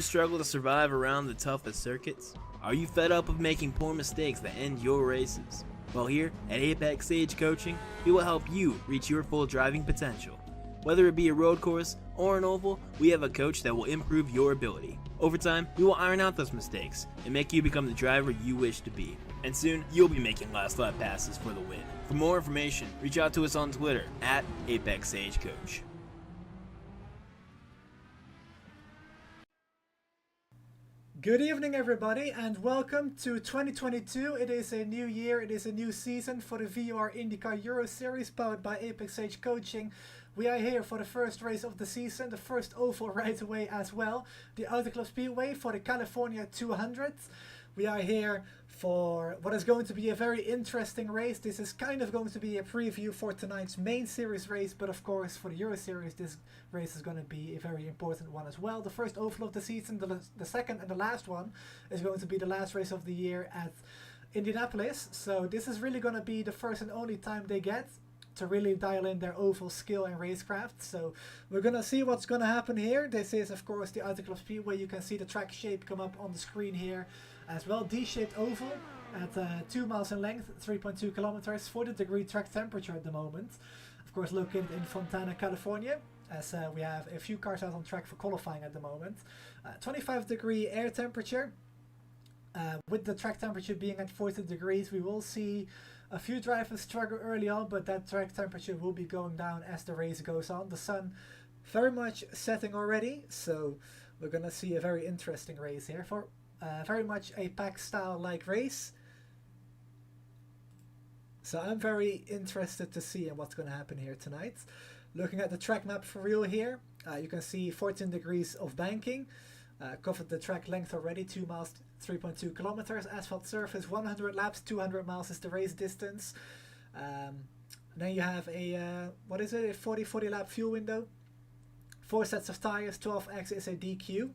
struggle to survive around the toughest circuits? Are you fed up of making poor mistakes that end your races? Well, here at Apex Sage Coaching, we will help you reach your full driving potential. Whether it be a road course or an oval, we have a coach that will improve your ability. Over time, we will iron out those mistakes and make you become the driver you wish to be. And soon, you'll be making last lap passes for the win. For more information, reach out to us on Twitter at Apex Sage Coach. Good evening, everybody, and welcome to 2022. It is a new year, it is a new season for the VOR IndyCar Euro Series powered by Apex Sage Coaching. We are here for the first race of the season, the first oval right away as well, the Auto Club Speedway for the California 200. We are here for what is going to be a very interesting race. This is kind of going to be a preview for tonight's main series race, but of course for the Euro Series this race is going to be a very important one as well. The first oval of the season, the second and the last one, is going to be the last race of the year at Indianapolis. So this is really going to be the first and only time they get to really dial in their oval skill and racecraft. So we're gonna see what's gonna happen here. This is of course the Auto Club Speedway. You can see the track shape come up on the screen here as well. D-shaped oval at 2 miles in length, 3.2 kilometers, 40-degree track temperature at the moment. Of course located in Fontana, California, as we have a few cars out on track for qualifying at the moment. 25-degree air temperature. With the track temperature being at 40 degrees, we will see a few drivers struggle early on, but that track temperature will be going down as the race goes on. The sun very much setting already, so we're gonna see a very interesting race here for very much a pack style like race. So I'm very interested to see what's gonna happen here tonight. Looking at the track map for real here, you can see 14 degrees of banking. Covered the track length already, 2 miles, 3.2 kilometers, asphalt surface, 100 laps, 200 miles is the race distance. Then you have a, what is it, a 40 lap fuel window, 4 sets of tires, 12X is a DQ.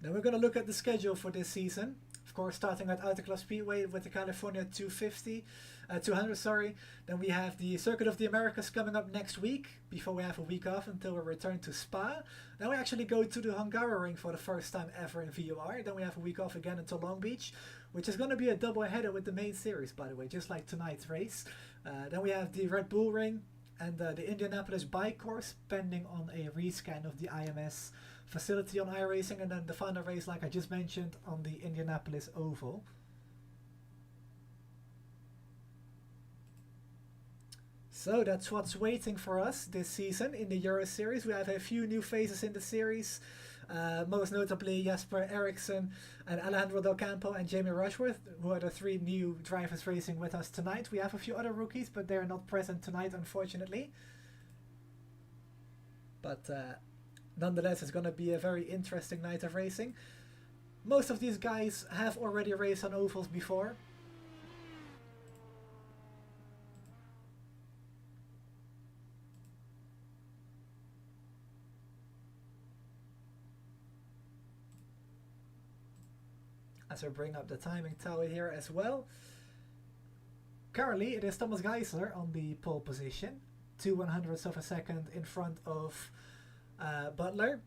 Then we're going to look at the schedule for this season. Of course, starting at Auto Club Speedway with the California 200, sorry. Then we have the Circuit of the Americas coming up next week, before we have a week off until we return to Spa. Then we actually go to the Hungaroring for the first time ever in VOR. Then we have a week off again until Long Beach, which is going to be a double header with the main series, by the way, just like tonight's race. Then we have the Red Bull Ring and the Indianapolis bike course, pending on a rescan of the IMS facility on iRacing, and then the final race, like I just mentioned, on the Indianapolis Oval. So that's what's waiting for us this season in the Euro Series. We have a few new faces in the series, most notably Jasper Eriksson and Alejandro Del Campo and Jamie Rushworth, who are the 3 new drivers racing with us tonight. We have a few other rookies, but they're not present tonight, unfortunately. But nonetheless, it's going to be a very interesting night of racing. Most of these guys have already raced on ovals before. As we bring up the timing tower here as well. Currently, it is Thomas Geisler on the pole position, 2/100ths of a second in front of Butler.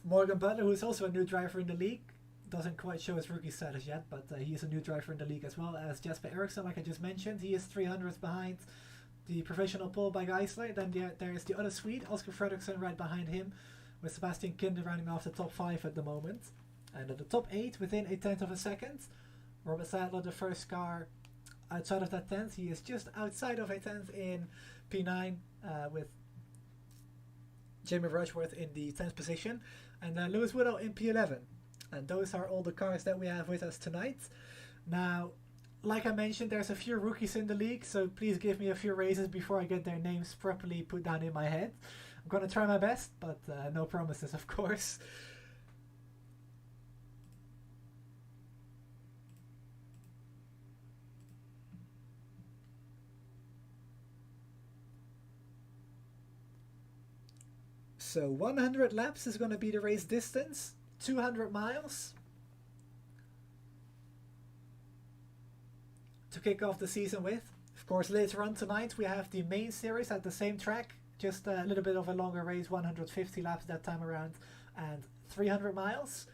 Morgan Butler, who is also a new driver in the league, doesn't quite show his rookie status yet, but he is a new driver in the league as well as Jasper Eriksson, like I just mentioned. He is 300ths behind the professional pole by Geisler. Then there is the other Swede, Oscar Fredriksson, right behind him, with Sebastian Kinder running off the top 5 at the moment. And at the top 8, within a 10th of a second, Robert Sadler, the first car outside of that 10th. He is just outside of a 10th in P9 with Jamie Rushworth in the 10th position, and Lewis Woodall in P11. And those are all the cars that we have with us tonight. Now, like I mentioned, there's a few rookies in the league, so please give me a few races before I get their names properly put down in my head. I'm going to try my best, but no promises, of course. So 100 laps is going to be the race distance, 200 miles. To kick off the season with. Of course, later on tonight we have the main series at the same track just a little bit of a longer race, 150 laps that time around, and 300 miles.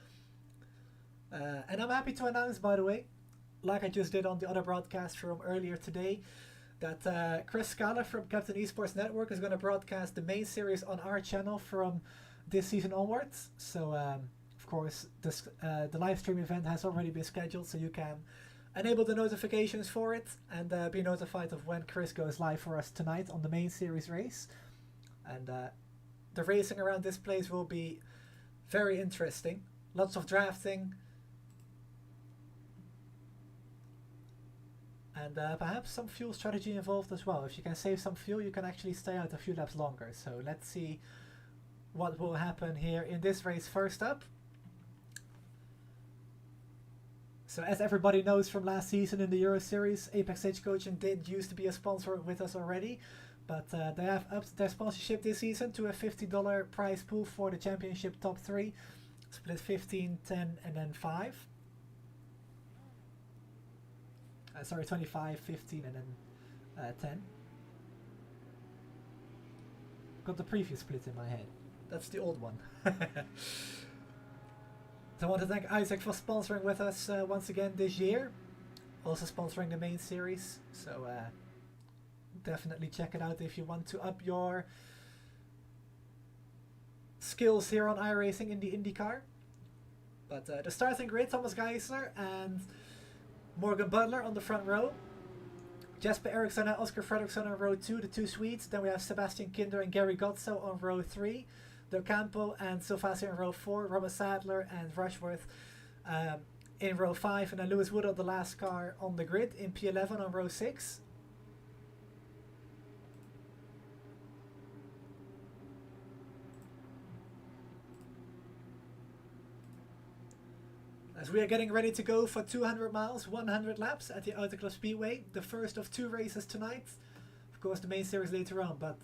And I'm happy to announce, by the way, like I just did on the other broadcast from earlier today, that Chris Scala from Captain Esports Network is going to broadcast the main series on our channel from this season onwards. So, of course, the live stream event has already been scheduled, so you can enable the notifications for it and be notified of when Chris goes live for us tonight on the main series race. And the racing around this place will be very interesting. Lots of drafting. And perhaps some fuel strategy involved as well. If you can save some fuel, you can actually stay out a few laps longer. So let's see what will happen here in this race first up. So as everybody knows from last season in the Euro Series, Apex Stage Coaching did used to be a sponsor with us already. But they have upped their sponsorship this season to a $50 prize pool for the championship top 3. Split 15, 10 and then 5. Sorry, 25, 15 and then 10. Got the previous split in my head. That's the old one. So I want to thank Isaac for sponsoring with us once again this year. Also sponsoring the main series. So definitely check it out if you want to up your skills here on iRacing in the IndyCar. But the starting grid, Thomas Geisler and Morgan Butler on the front row. Jasper Eriksson and Oscar Fredriksson on row 2, the two Swedes. Then we have Sebastian Kinder and Gary Gotzo on row 3. Del Campo and Silvassi in row 4. Robert Sadler and Rushworth in row 5. And then Lewis Wood on the last car on the grid in P11 on row 6. As we are getting ready to go for 200 miles, 100 laps at the Auto Club Speedway. The first of 2 races tonight. Of course, the main series later on, but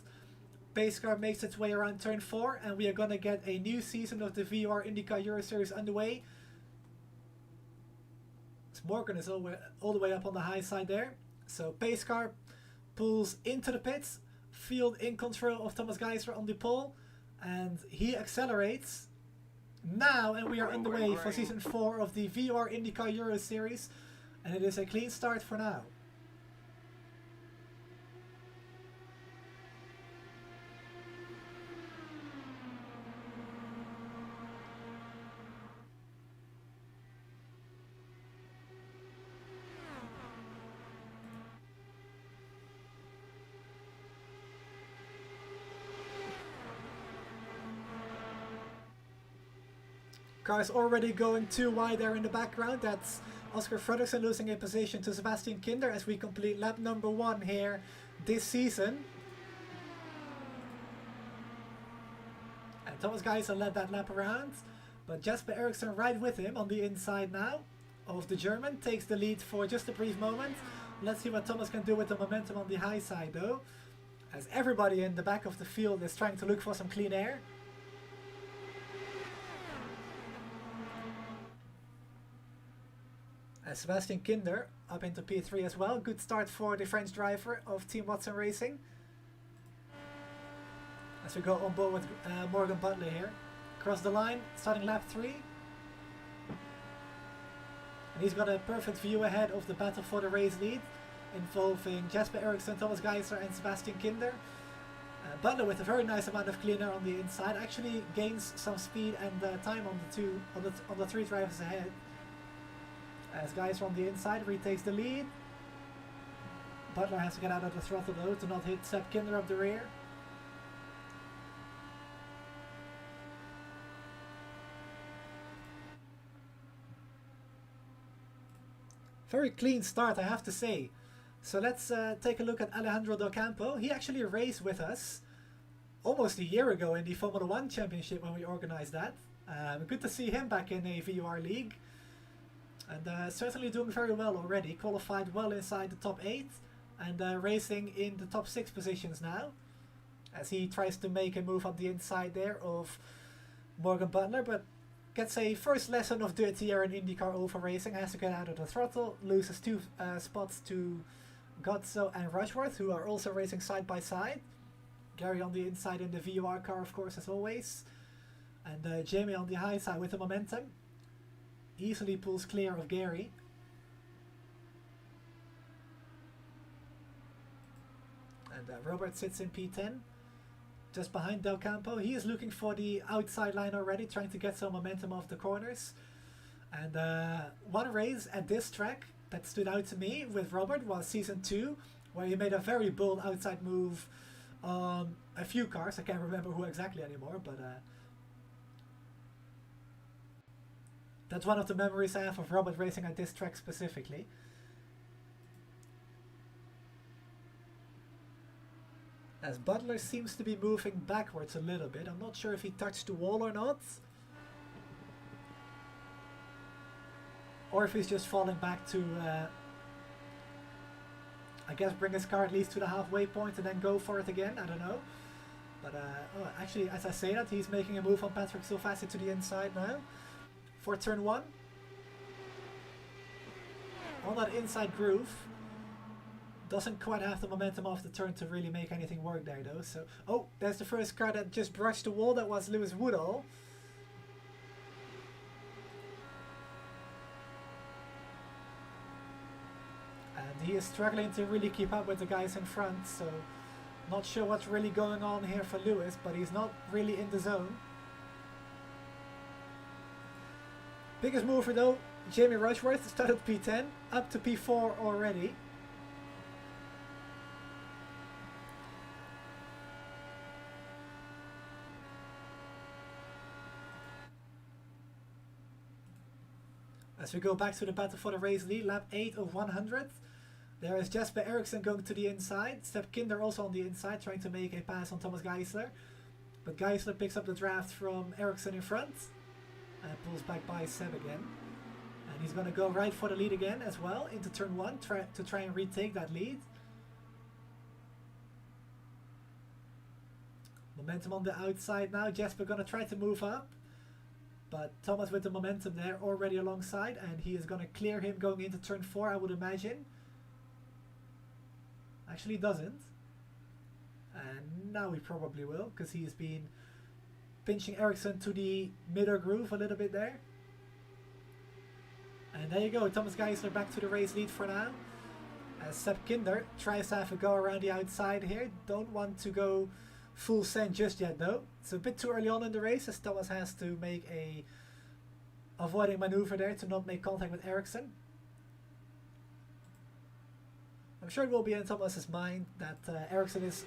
pace car makes its way around turn 4, and we are going to get a new season of the VOR IndyCar Euro Series underway. So Morgan is all the way up on the high side there. So pace car pulls into the pits, field in control of Thomas Geisler on the pole, and he accelerates now, and we are underway for season 4 of the VOR IndyCar Euro Series, and it is a clean start for now. Cars already going too wide there in the background. That's Oscar Fredriksson losing a position to Sebastian Kinder as we complete lap number 1 here this season. And Thomas Geisler led that lap around, but Jasper Eriksson right with him on the inside now of the German. Takes the lead for just a brief moment. Let's see what Thomas can do with the momentum on the high side though, as everybody in the back of the field is trying to look for some clean air. Sebastian Kinder up into P3 as well. Good start for the French driver of Team Watson Racing. As we go on board with Morgan Butler here. Across the line, starting lap 3. And he's got a perfect view ahead of the battle for the race lead, involving Jasper Eriksson, Thomas Geisler and Sebastian Kinder. Butler with a very nice amount of clean air on the inside. Actually gains some speed and time on the 3 drivers ahead. As Geisler on the inside retakes the lead. Butler has to get out of the throttle though to not hit Seb Kinder up the rear. Very clean start, I have to say. So let's take a look at Alejandro Del Campo. He actually raced with us almost a year ago in the Formula 1 Championship when we organized that. Good to see him back in a VOR league. And certainly doing very well already. Qualified well inside the top 8 and racing in the top 6 positions now, as he tries to make a move on the inside there of Morgan Butler, but gets a first lesson of dirty air in IndyCar over racing. Has to get out of the throttle, loses 2 spots to Gotzo and Rushworth, who are also racing side by side. Gary on the inside in the VOR car, of course, as always. And Jamie on the high side with the momentum. Easily pulls clear of Gary. And Robert sits in P10. Just behind Del Campo. He is looking for the outside line already, trying to get some momentum off the corners. And one race at this track that stood out to me with Robert was season 2, where he made a very bold outside move on a few cars. I can't remember who exactly anymore, but that's one of the memories I have of Robert racing at this track specifically. As Butler seems to be moving backwards a little bit. I'm not sure if he touched the wall or not. Or if he's just falling back to, I guess, bring his car at least to the halfway point and then go for it again. I don't know. But oh, actually, as I say that, he's making a move on Patrick Silvassi to the inside now. For turn 1. On that inside groove. Doesn't quite have the momentum off the turn to really make anything work there though. So, oh, there's the first car that just brushed the wall. That was Lewis Woodall. And he is struggling to really keep up with the guys in front. So, not sure what's really going on here for Lewis, but he's not really in the zone. Biggest mover though, Jamie Rushworth started P10, up to P4 already. As we go back to the battle for the race lead, lap 8 of 100. There is Jesper Eriksson going to the inside. Sepp Kinder also on the inside, trying to make a pass on Thomas Geisler. But Geisler picks up the draft from Eriksson in front. And pulls back by Seb again. And he's going to go right for the lead again as well, into turn 1, to try and retake that lead. Momentum on the outside now. Jesper going to try to move up. But Thomas with the momentum there already alongside, and he is going to clear him going into turn 4, I would imagine. Actually doesn't. And now he probably will, because he's been pinching Eriksson to the middle groove a little bit there. And there you go, Thomas Geisler back to the race lead for now. As Sepp Kinder tries to have a go around the outside here. Don't want to go full send just yet though. It's a bit too early on in the race, as Thomas has to make a avoiding maneuver there to not make contact with Eriksson. I'm sure it will be in Thomas's mind that Eriksson is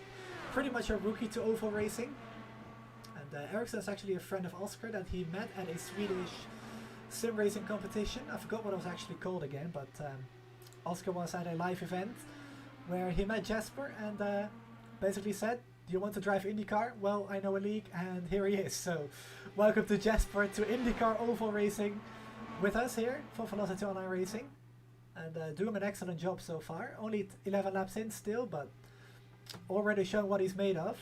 pretty much a rookie to oval racing. And Eriksson is actually a friend of Oscar that he met at a Swedish sim racing competition. I forgot what it was actually called again, but Oscar was at a live event where he met Jesper and basically said, "Do you want to drive IndyCar? Well, I know a league," and here he is. So, welcome to Jesper to IndyCar oval racing with us here for Velocity Online Racing. And doing an excellent job so far. Only 11 laps in still, but already showing what he's made of.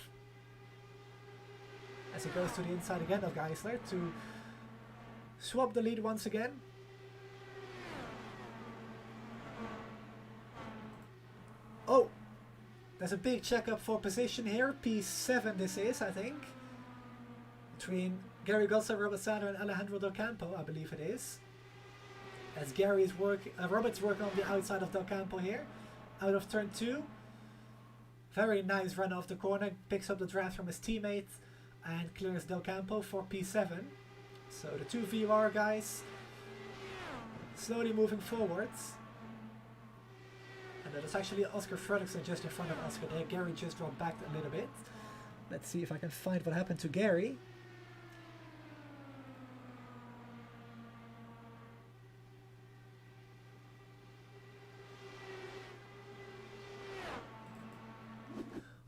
As he goes to the inside again of Geisler to swap the lead once again. Oh! There's a big checkup for position here. P7 this is, I think. Between Gary Gosser, Robert Sander and Alejandro Del Campo, I believe it is. As Robert's working on the outside of Del Campo here. Out of turn 2. Very nice run off the corner. Picks up the draft from his teammate. And clears Del Campo for P7. So the two VOR guys slowly moving forwards. And that is actually Oscar Fredriksson just in front of Oscar there. Gary just dropped back a little bit. Let's see if I can find what happened to Gary.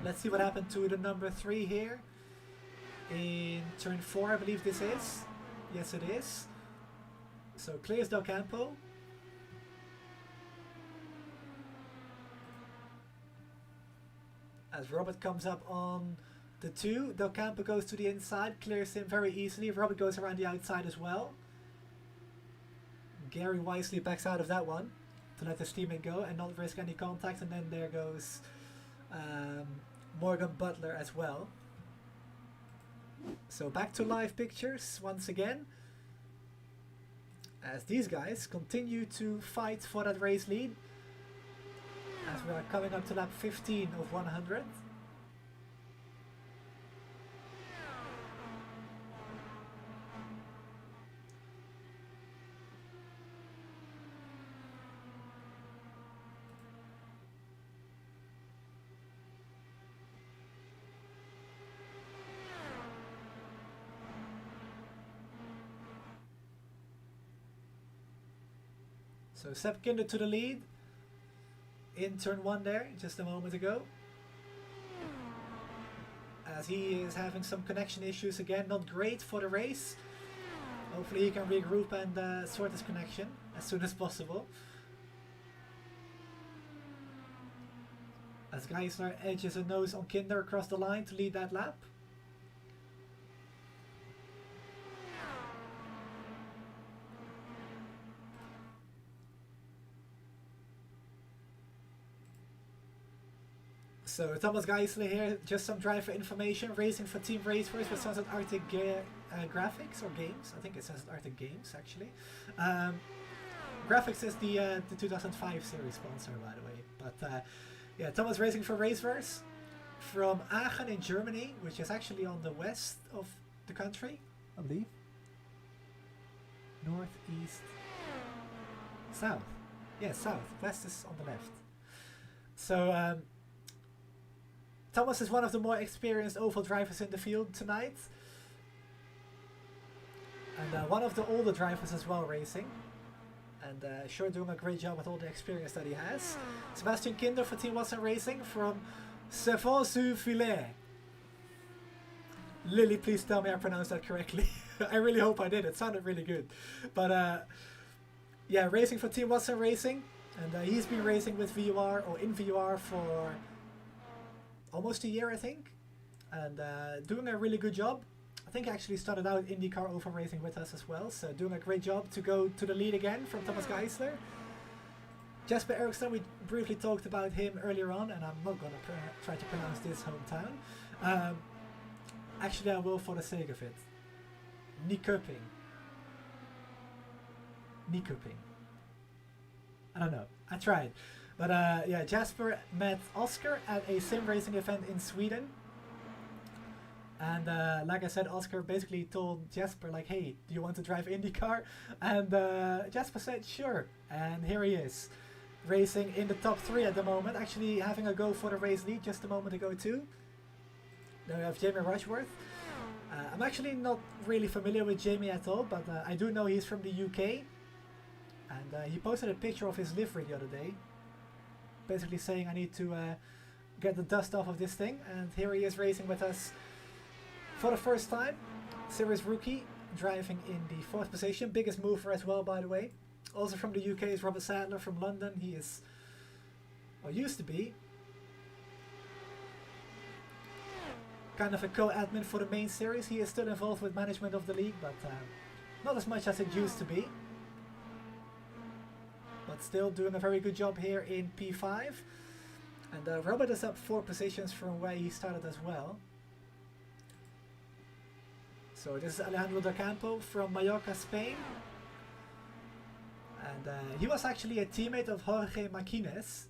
Let's see what happened to the number 3 here. In turn 4, I believe this is. Yes, it is. So clears Del Campo. As Robert comes up on the 2, Del Campo goes to the inside, clears him very easily. Robert goes around the outside as well. Gary wisely backs out of that one to let his teammate go and not risk any contact. And then there goes Morgan Butler as well. So back to live pictures once again, as these guys continue to fight for that race lead, as we are coming up to lap 15 of 100. So Sepp Kinder to the lead in turn 1 there, just a moment ago. As he is having some connection issues again, not great for the race. Hopefully he can regroup and sort his connection as soon as possible. As Geisler edges a nose on Kinder across the line to lead that lap. So Thomas Geisler here, just some driver information, racing for Team Racefors with Sunset Arctic Graphics or Games. I think it says Arctic Games actually. Graphics is the 2005 series sponsor, by the way. But yeah, Thomas racing for Racefors from Aachen in Germany, which is actually on the west of the country, I believe. North, east, south. Yeah, south. West is on the left. So Thomas is one of the more experienced oval drivers in the field tonight. And one of the older drivers as well racing. And sure doing a great job with all the experience that he has. Sebastian Kinder for Team Watson Racing from Servan-sur-Filet. Lily, please tell me I pronounced that correctly. I really hope I did. It sounded really good. But yeah, racing for Team Watson Racing. And he's been racing with VOR or in VOR for almost a year, I think, and doing a really good job. I think he actually started out IndyCar oval racing with us as well, so doing a great job to go to the lead again from Thomas Geisler. Jasper Eriksson, we briefly talked about him earlier on, and I'm not going to try to pronounce this hometown. Actually, I will for the sake of it. Nyköping. I don't know. I tried. But yeah, Jasper met Oscar at a sim racing event in Sweden. And like I said, Oscar basically told Jasper, like, hey, do you want to drive IndyCar? And Jasper said, sure. And here he is, racing in the top 3 at the moment. Actually having a go for the race lead just a moment ago too. Then we have Jamie Rushworth. I'm actually not really familiar with Jamie at all, but I do know he's from the UK. And he posted a picture of his livery the other day, basically saying I need to get the dust off of this thing, and here he is racing with us for the first time. Series rookie, driving in the 4th position, biggest mover as well, by the way. Also from the UK is Robert Sadler from London. He is, or used to be, kind of a co-admin for the main series. He is still involved with management of the league, but not as much as it used to be. But still doing a very good job here in P5. And Robert is up 4 positions from where he started as well. So this is Alejandro Da Campo from Mallorca, Spain. And he was actually a teammate of Jorge Marquinez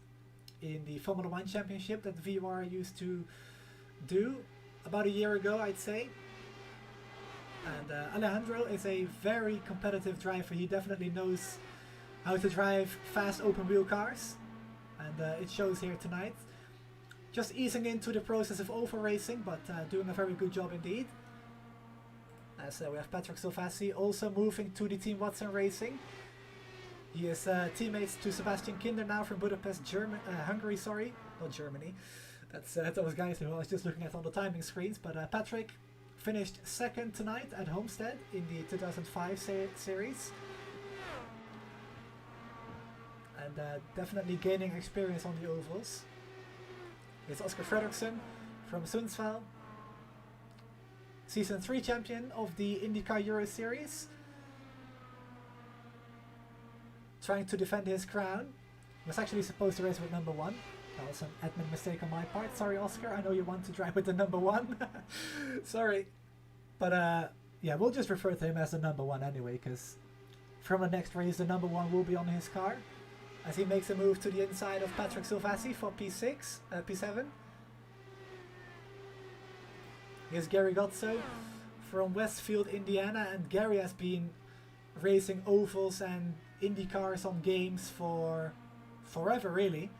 in the Formula 1 Championship that VOR used to do about a year ago, I'd say. And Alejandro is a very competitive driver. He definitely knows how to drive fast open wheel cars, and it shows here tonight. Just easing into the process of oval racing, but doing a very good job indeed. As we have Patrick Silvassi also moving to the Team Watson Racing. He is teammates to Sebastian Kinder now from Budapest, Hungary, sorry, not Germany. That's those guys who I was just looking at on the timing screens. But Patrick finished 2nd tonight at Homestead in the 2005 series. And definitely gaining experience on the ovals. It's Oscar Fredriksson from Sundsvall, Season 3 champion of the IndyCar Euro Series. Trying to defend his crown. Was actually supposed to race with number 1. That was an admin mistake on my part. Sorry, Oscar. I know you want to drive with the number 1. Sorry. But yeah, we'll just refer to him as the number 1 anyway, because from the next race, the number 1 will be on his car as he makes a move to the inside of Patrick Silvassi for P6, P7. Here's Gary Gotzo from Westfield, Indiana, and Gary has been racing ovals and IndyCars on games for forever, really.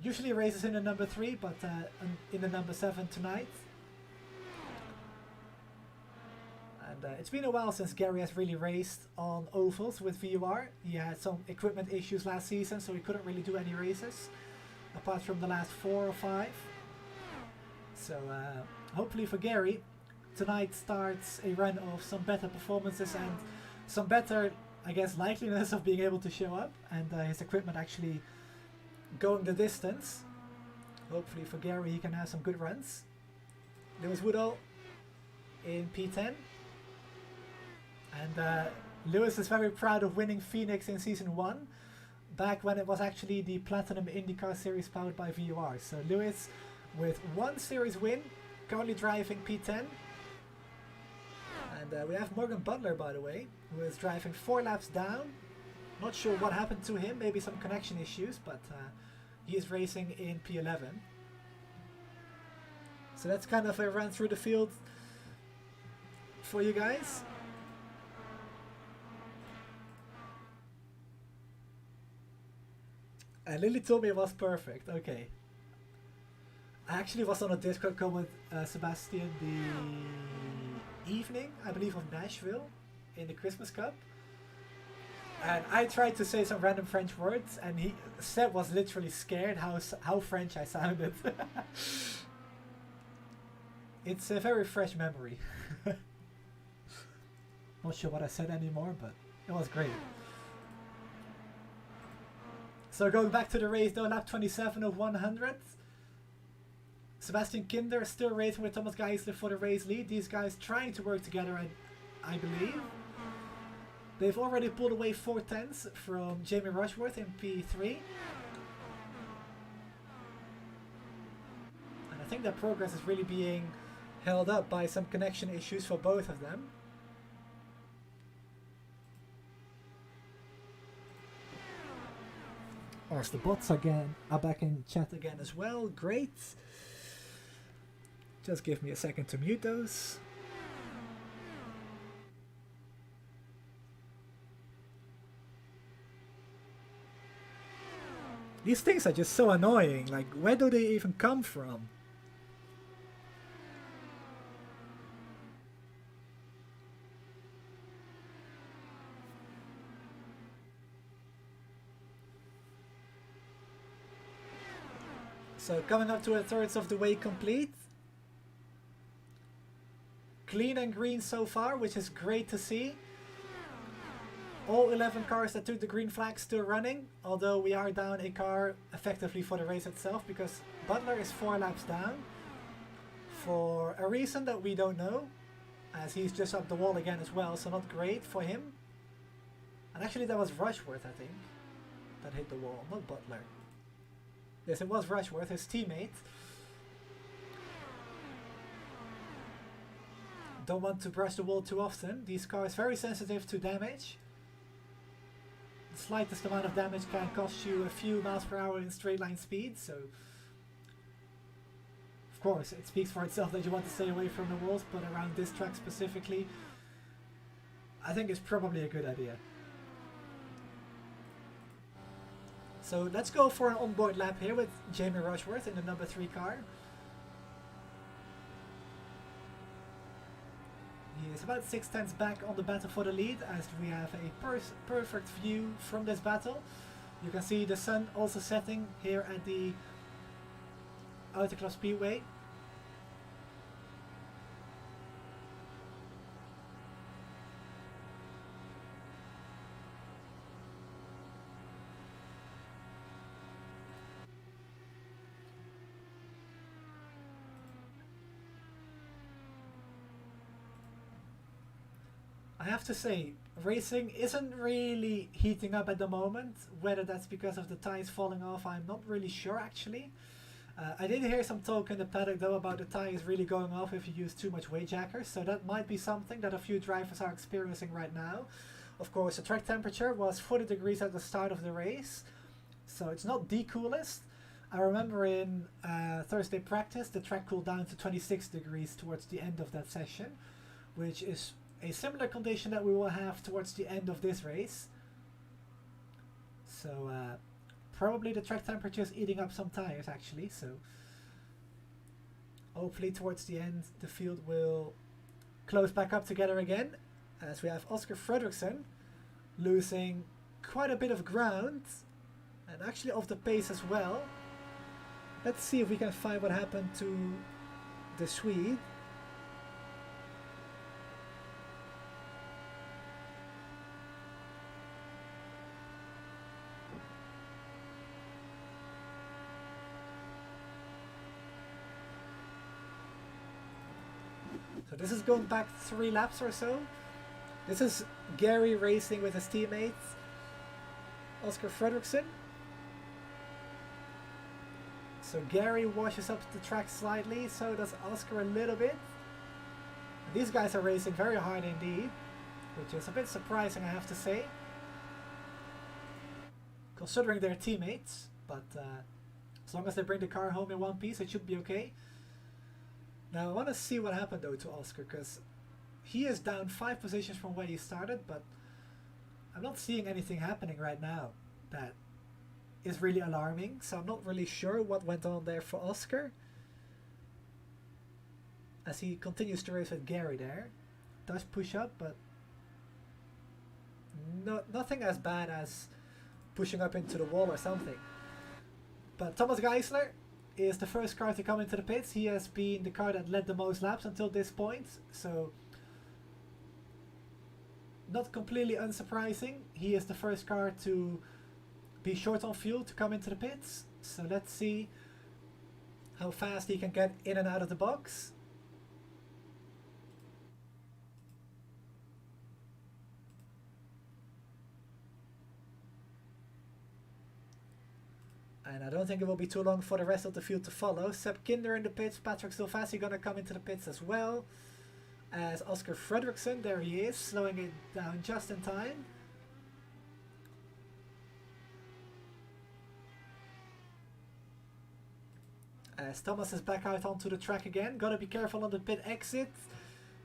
Usually races in the number 3, but in the number 7 tonight. And it's been a while since Gary has really raced on ovals with VOR. He had some equipment issues last season, so he couldn't really do any races, apart from the last 4 or 5. So hopefully for Gary, tonight starts a run of some better performances and some better, I guess, likeliness of being able to show up, and his equipment actually going the distance. Hopefully for Gary he can have some good runs. Lewis Woodall in P10. And Lewis is very proud of winning Phoenix in Season 1, back when it was actually the Platinum IndyCar Series powered by VOR. So Lewis with 1 series win, currently driving P10. And we have Morgan Butler, by the way, who is driving 4 laps down. Not sure what happened to him, maybe some connection issues, but he is racing in P11. So that's kind of a run through the field for you guys. And Lily told me it was perfect. Okay. I actually was on a Discord call with Sebastian the evening, I believe, of Nashville in the Christmas Cup. And I tried to say some random French words, and Seb was literally scared how French I sounded. It's a very fresh memory. Not sure what I said anymore, but it was great. So going back to the race though, lap 27 of 100. Sebastian Kinder is still racing with Thomas Geisler for the race lead. These guys trying to work together, I believe. They've already pulled away 4 tenths from Jamie Rushworth in P3. And I think that progress is really being held up by some connection issues for both of them. As the bots again are back in chat again as well. Great. Just give me a second to mute those. These things are just so annoying. Like, where do they even come from? So coming up to 1/3 of the way complete. Clean and green so far, which is great to see. All 11 cars that took the green flag still running, although we are down a car effectively for the race itself, because Butler is 4 laps down for a reason that we don't know, as he's just up the wall again as well, so not great for him. And actually that was Rushworth, I think, that hit the wall, not Butler. Yes, it was Rushworth, his teammate. Don't want to brush the wall too often. These cars are very sensitive to damage. The slightest amount of damage can cost you a few miles per hour in straight line speed, so of course it speaks for itself that you want to stay away from the walls, but around this track specifically, I think it's probably a good idea. So let's go for an onboard lap here with Jamie Rushworth in the number 3 car. He is about 6 tenths back on the battle for the lead, as we have a perfect view from this battle. You can see the sun also setting here at the Autocross Speedway. I I have to say, racing isn't really heating up at the moment. Whether that's because of the tires falling off, I'm not really sure actually. I did hear some talk in the paddock though about the tires really going off if you use too much weight jackers, so that might be something that a few drivers are experiencing right now. Of course, the track temperature was 40 degrees at the start of the race, so it's not the coolest. I remember in Thursday practice the track cooled down to 26 degrees towards the end of that session, which is a similar condition that we will have towards the end of this race. So probably the track temperature is eating up some tires actually, so hopefully towards the end the field will close back up together again, as we have Oscar Fredriksson losing quite a bit of ground and actually off the pace as well. Let's see if we can find what happened to the Swede. So this is going back 3 laps or so. This is Gary racing with his teammate Oscar Fredriksson. So Gary washes up the track slightly, so does Oscar a little bit. These guys are racing very hard indeed, which is a bit surprising, I have to say, considering they're teammates, but as long as they bring the car home in one piece, it should be okay. Now I want to see what happened though to Oscar, because he is down 5 positions from where he started, but I'm not seeing anything happening right now that is really alarming, so I'm not really sure what went on there for Oscar, as he continues to race with Gary there. Does push up, but nothing as bad as pushing up into the wall or something. But Thomas Geisler is the first car to come into the pits. He has been the car that led the most laps until this point, so not completely unsurprising. He is the first car to be short on fuel to come into the pits, so let's see how fast he can get in and out of the box. And I don't think it will be too long for the rest of the field to follow. Sepp Kinder in the pits, Patrick Silvassi gonna come into the pits as well as Oscar Fredriksson. There he is, slowing it down just in time. As Thomas is back out onto the track again. Gotta be careful on the pit exit.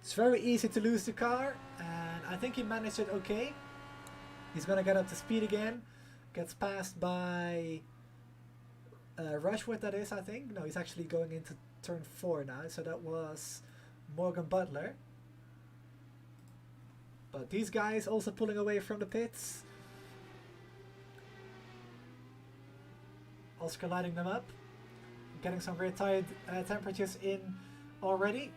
It's very easy to lose the car, and I think he managed it okay. He's gonna get up to speed again. Gets passed by Rushworth, that is, I think. No, he's actually going into turn 4 now, so that was Morgan Butler. But these guys also pulling away from the pits. Oscar lighting them up. Getting some rear tire temperatures in already.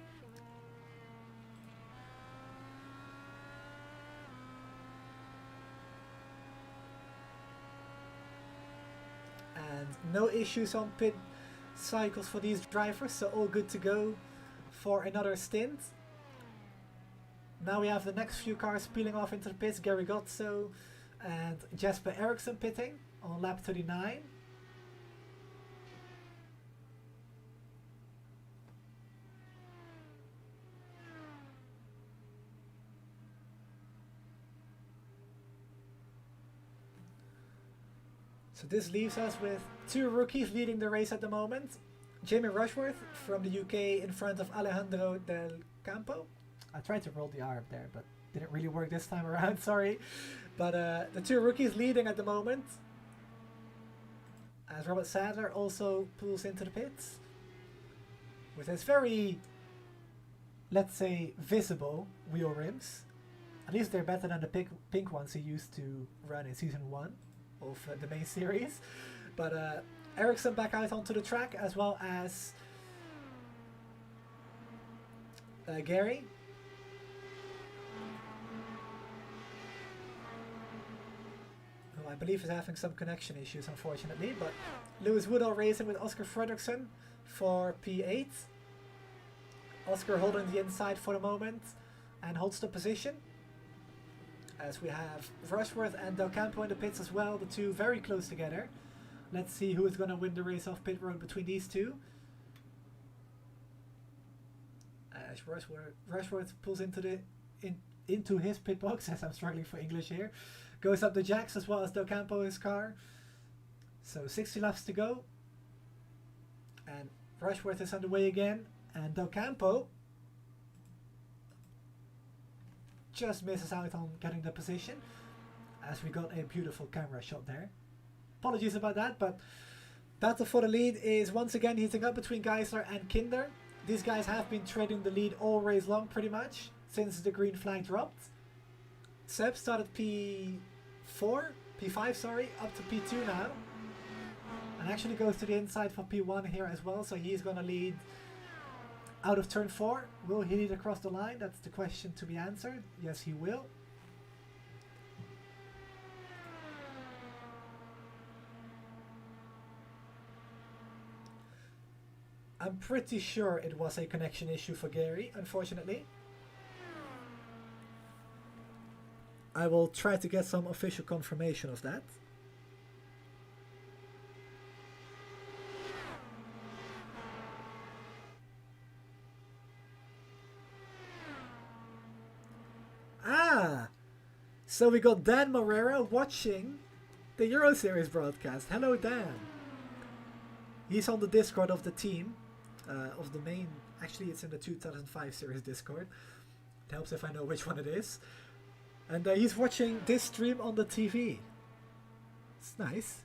And no issues on pit cycles for these drivers, so all good to go for another stint. Now we have the next few cars peeling off into the pits. Gary Gotso and Jesper Eriksson pitting on lap 39. So this leaves us with 2 rookies leading the race at the moment. Jamie Rushworth from the UK in front of Alejandro Del Campo. I tried to roll the R up there, but didn't really work this time around, sorry. But the 2 rookies leading at the moment, as Robert Sadler also pulls into the pits with his very, let's say, visible wheel rims. At least they're better than the pink ones he used to run in season 1 of the main series. But Ericsson back out onto the track, as well as Gary. Who I believe is having some connection issues, unfortunately. But Lewis Woodall racing with Oscar Fredriksson for P8. Oscar holding the inside for the moment and holds the position. as we have Rushworth and Del Campo in the pits as well, the two very close together. Let's see who is going to win the race off pit road between these two. As Rushworth pulls into his pit box, as I'm struggling for English here. Goes up the jacks as well as Del Campo his car. So 60 laps to go. And Rushworth is on the way again. And Del Campo just misses out on getting the position, as we got a beautiful camera shot there. Apologies about that, but battle for the lead is once again heating up between Geisler and Kinder. These guys have been trading the lead all race long pretty much, since the green flag dropped. Seb started P5 sorry, up to P2 now. And actually goes to the inside for P1 here as well, so he's going to lead out of turn 4. Will he lead across the line? That's the question to be answered. Yes, he will. I'm pretty sure it was a connection issue for Gary, unfortunately. I will try to get some official confirmation of that. So we got Dan Morera watching the Euro Series broadcast. Hello, Dan. He's on the Discord of the team, of the main. Actually, it's in the 2005 series Discord. It helps if I know which one it is. And he's watching this stream on the TV. It's nice.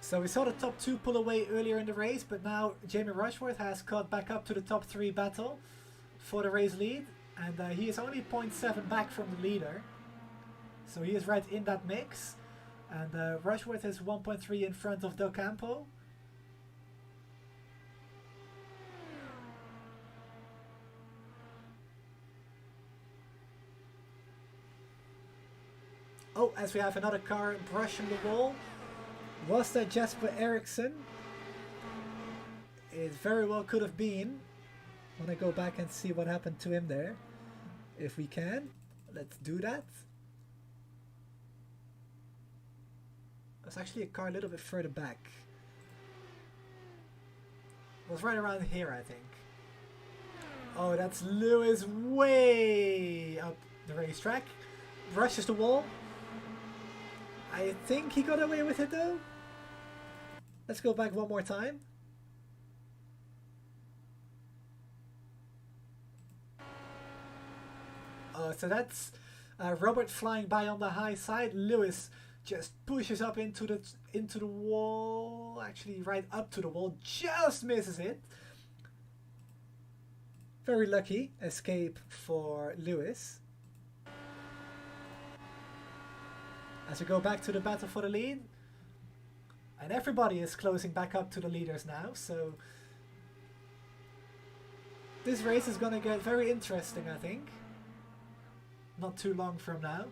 So we saw the top 2 pull away earlier in the race, but now Jamie Rushworth has caught back up to the top 3 battle for the race lead. And he is only 0.7 back from the leader. So he is right in that mix. And Rushworth is 1.3 in front of Del Campo. Oh, as we have another car brushing the wall. Was that Jesper Eriksson? It very well could have been. I want to go back and see what happened to him there. If we can, let's do that. There's actually a car a little bit further back. It was right around here, I think. Oh, that's Lewis way up the racetrack. Brushes the wall. I think he got away with it though. Let's go back one more time. So that's Robert flying by on the high side. Lewis just pushes up into the wall. Actually, right up to the wall. Just misses it. Very lucky escape for Lewis. As we go back to the battle for the lead. And everybody is closing back up to the leaders now. So this race is going to get very interesting, I think. Not too long from now.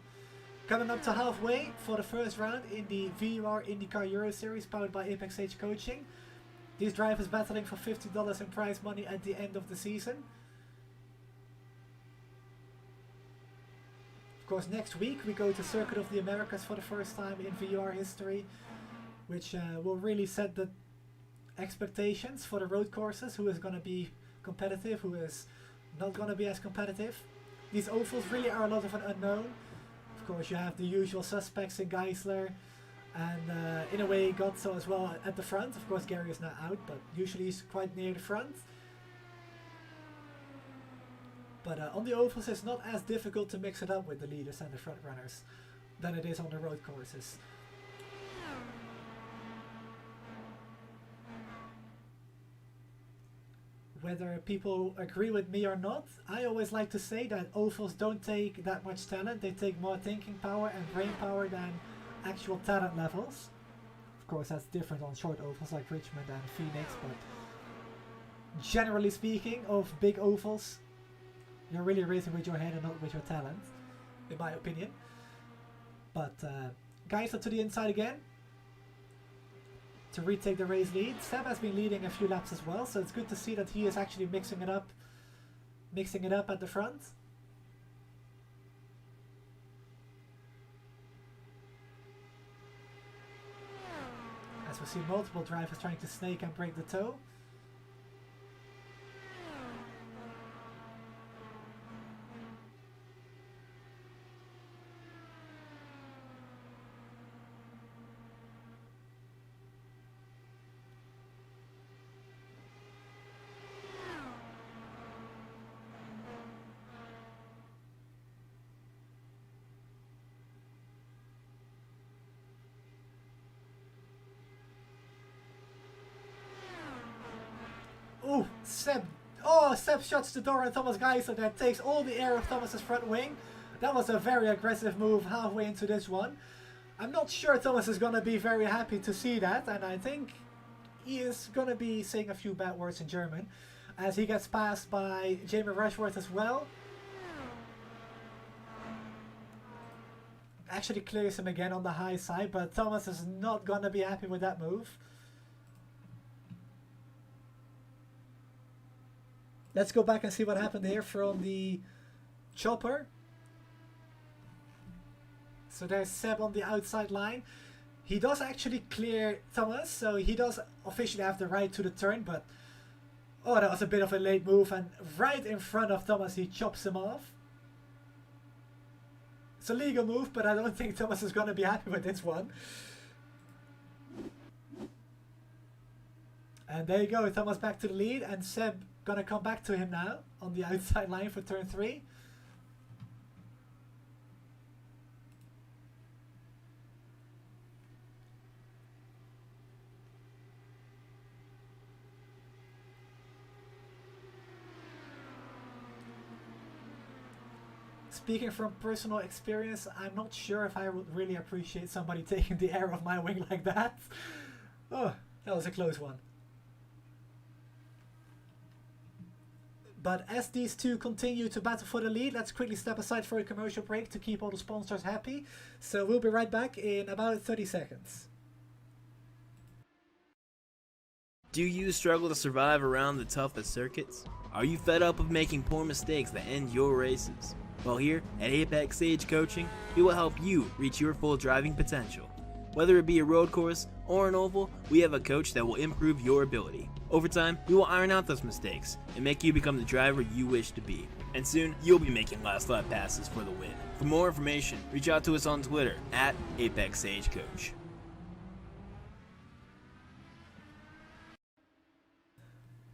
Coming up to halfway for the first round in the VOR IndyCar Euro Series powered by Apex Age Coaching. These drivers battling for $50 in prize money at the end of the season. Of course, next week we go to Circuit of the Americas for the first time in VOR history, which will really set the expectations for the road courses, who is going to be competitive, who is not going to be as competitive. These ovals really are a lot of an unknown. Of course, you have the usual suspects in Geisler and in a way Gotzo as well at the front. Of course, Gary is not out, but usually he's quite near the front. But on the ovals it's not as difficult to mix it up with the leaders and the front runners than it is on the road courses. Whether people agree with me or not, I always like to say that ovals don't take that much talent. They take more thinking power and brain power than actual talent levels. Of course, that's different on short ovals like Richmond and Phoenix, but generally speaking, of big ovals, you're really racing with your head and not with your talent, in my opinion. But guys, to the inside again. to retake the race lead. Seb has been leading a few laps as well, so it's good to see that he is actually mixing it up at the front. As we see multiple drivers trying to snake and break the toe. Oh, Seb shuts the door on Thomas Geisler. That takes all the air of Thomas's front wing. That was a very aggressive move halfway into this one. I'm not sure Thomas is going to be very happy to see that, and I think he is going to be saying a few bad words in German as he gets passed by Jamie Rushworth as well. Actually clears him again on the high side, but Thomas is not going to be happy with that move. Let's go back and see what happened here from the chopper. So there's Seb on the outside line. He does actually clear Thomas, so he does officially have the right to the turn, but oh, that was a bit of a late move, and right in front of Thomas he chops him off. It's a legal move, but I don't think Thomas is going to be happy with this one. And there you go, Thomas back to the lead, and Seb gonna come back to him now on the outside line for turn 3. Speaking from personal experience, I'm not sure if I would really appreciate somebody taking the air off my wing like that. Oh, that was a close one. But as these two continue to battle for the lead, let's quickly step aside for a commercial break to keep all the sponsors happy. So we'll be right back in about 30 seconds. Do you struggle to survive around the toughest circuits? Are you fed up of making poor mistakes that end your races? Well, here at Apex Sage Coaching, we will help you reach your full driving potential. Whether it be a road course or an oval, we have a coach that will improve your ability. Over time, we will iron out those mistakes and make you become the driver you wish to be. And soon, you'll be making last lap passes for the win. For more information, reach out to us on Twitter at Apex Sage Coach.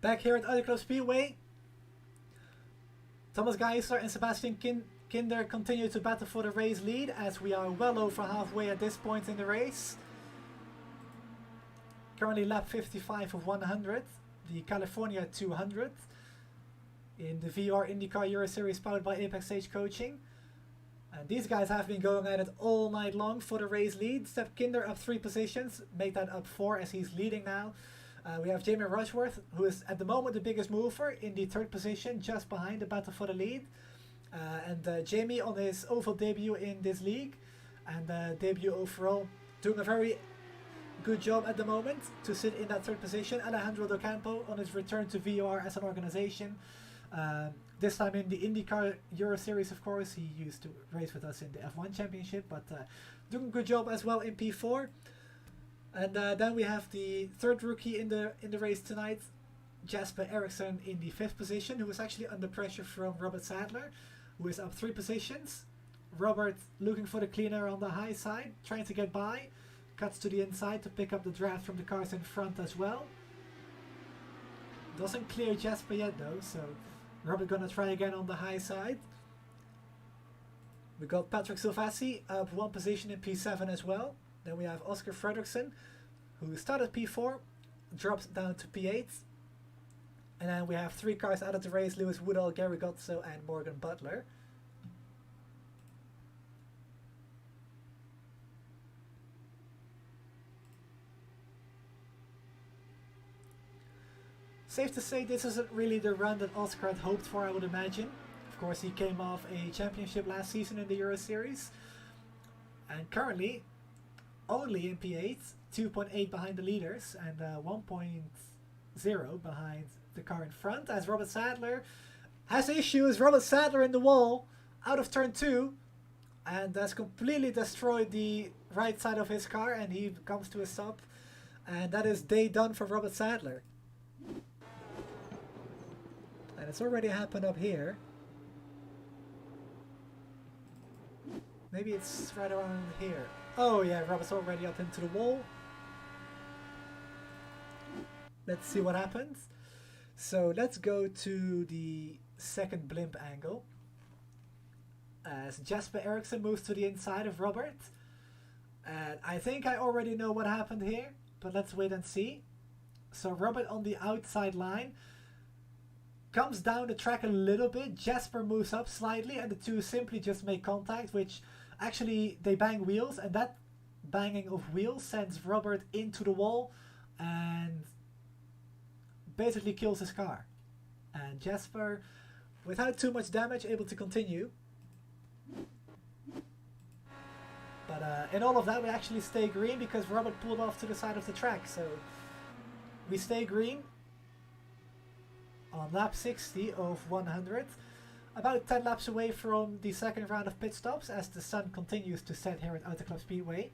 Back here at Club Speedway, Thomas Geisler and Sebastian Kinder continue to battle for the race lead as we are well over halfway at this point in the race. Currently lap 55 of 100, the California 200 in the VOR IndyCar Euro Series powered by Apex Sage Coaching. And these guys have been going at it all night long for the race lead. Seb Kinder up 3 positions, make that up 4 as he's leading now. We have Jamie Rushworth, who is at the moment the biggest mover in the 3rd position, just behind the battle for the lead. And Jamie on his oval debut in this league and debut overall, doing a very good job at the moment to sit in that 3rd position. Alejandro Docampo on his return to VOR as an organization. This time in the IndyCar Euro Series, of course. He used to race with us in the F1 Championship, but doing a good job as well in P4. And then we have the 3rd rookie in the race tonight, Jasper Eriksson in the 5th position, who was actually under pressure from Robert Sadler, who is up 3 positions. Robert looking for the cleaner on the high side, trying to get by. Cuts to the inside to pick up the draft from the cars in front as well. Doesn't clear Jasper yet though, so Robert gonna try again on the high side. We got Patrick Silvassi up 1 position in P7 as well. Then we have Oscar Fredriksson, who started P4, drops down to P8. And then we have 3 cars out of the race: Lewis Woodall, Gary Gotso and Morgan Butler. Safe to say this isn't really the run that Oscar had hoped for, I would imagine. Of course, he came off a championship last season in the Euro Series. And currently, only in P8, 2.8 behind the leaders, and 1.0 behind the car in front, as Robert Sadler has issues. Robert Sadler in the wall, out of turn 2, and has completely destroyed the right side of his car, and he comes to a stop, and that is day done for Robert Sadler. And it's already happened up here. Maybe it's right around here. Oh yeah, Robert's already up into the wall. Let's see what happens. So let's go to the second blimp angle. As Jasper Eriksson moves to the inside of Robert. And I think I already know what happened here, but let's wait and see. So Robert on the outside line comes down the track a little bit. Jasper moves up slightly, and the two simply just make contact, which actually they bang wheels, and that banging of wheels sends Robert into the wall and basically kills his car. And Jasper, without too much damage, able to continue. But in all of that, we actually stay green because Robert pulled off to the side of the track. So we stay green on lap 60 of 100. About 10 laps away from the second round of pit stops as the sun continues to set here at Auto Club Speedway.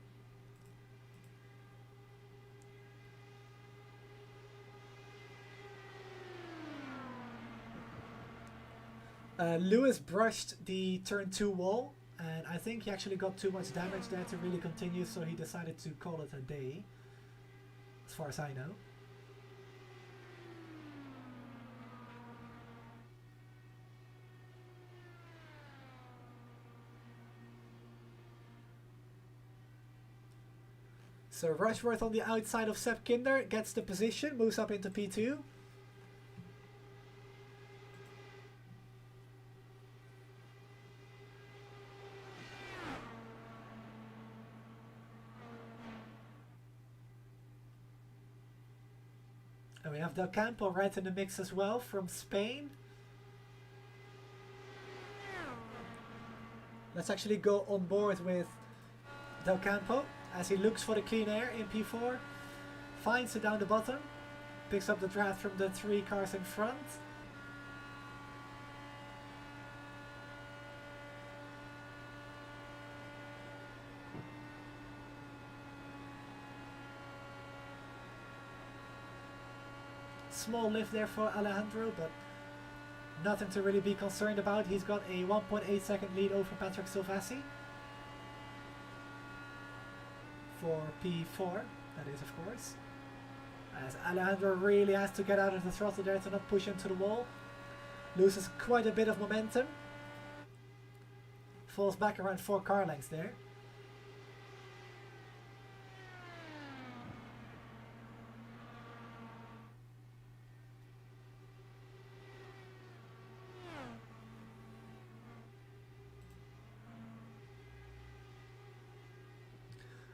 Lewis brushed the turn 2 wall, and I think he actually got too much damage there to really continue, so he decided to call it a day, as far as I know. So Rushworth on the outside of Sepp Kinder gets the position, moves up into P2. And we have Del Campo right in the mix as well from Spain. Let's actually go on board with Del Campo as he looks for the clean air in P4. Finds it down the bottom. Picks up the draft from the 3 cars in front. Small lift there for Alejandro, but nothing to really be concerned about. He's got a 1.8 second lead over Patrick Silvassi for P4, that is, of course. As Alejandro really has to get out of the throttle there to not push into the wall. Loses quite a bit of momentum. Falls back around 4 car lengths there.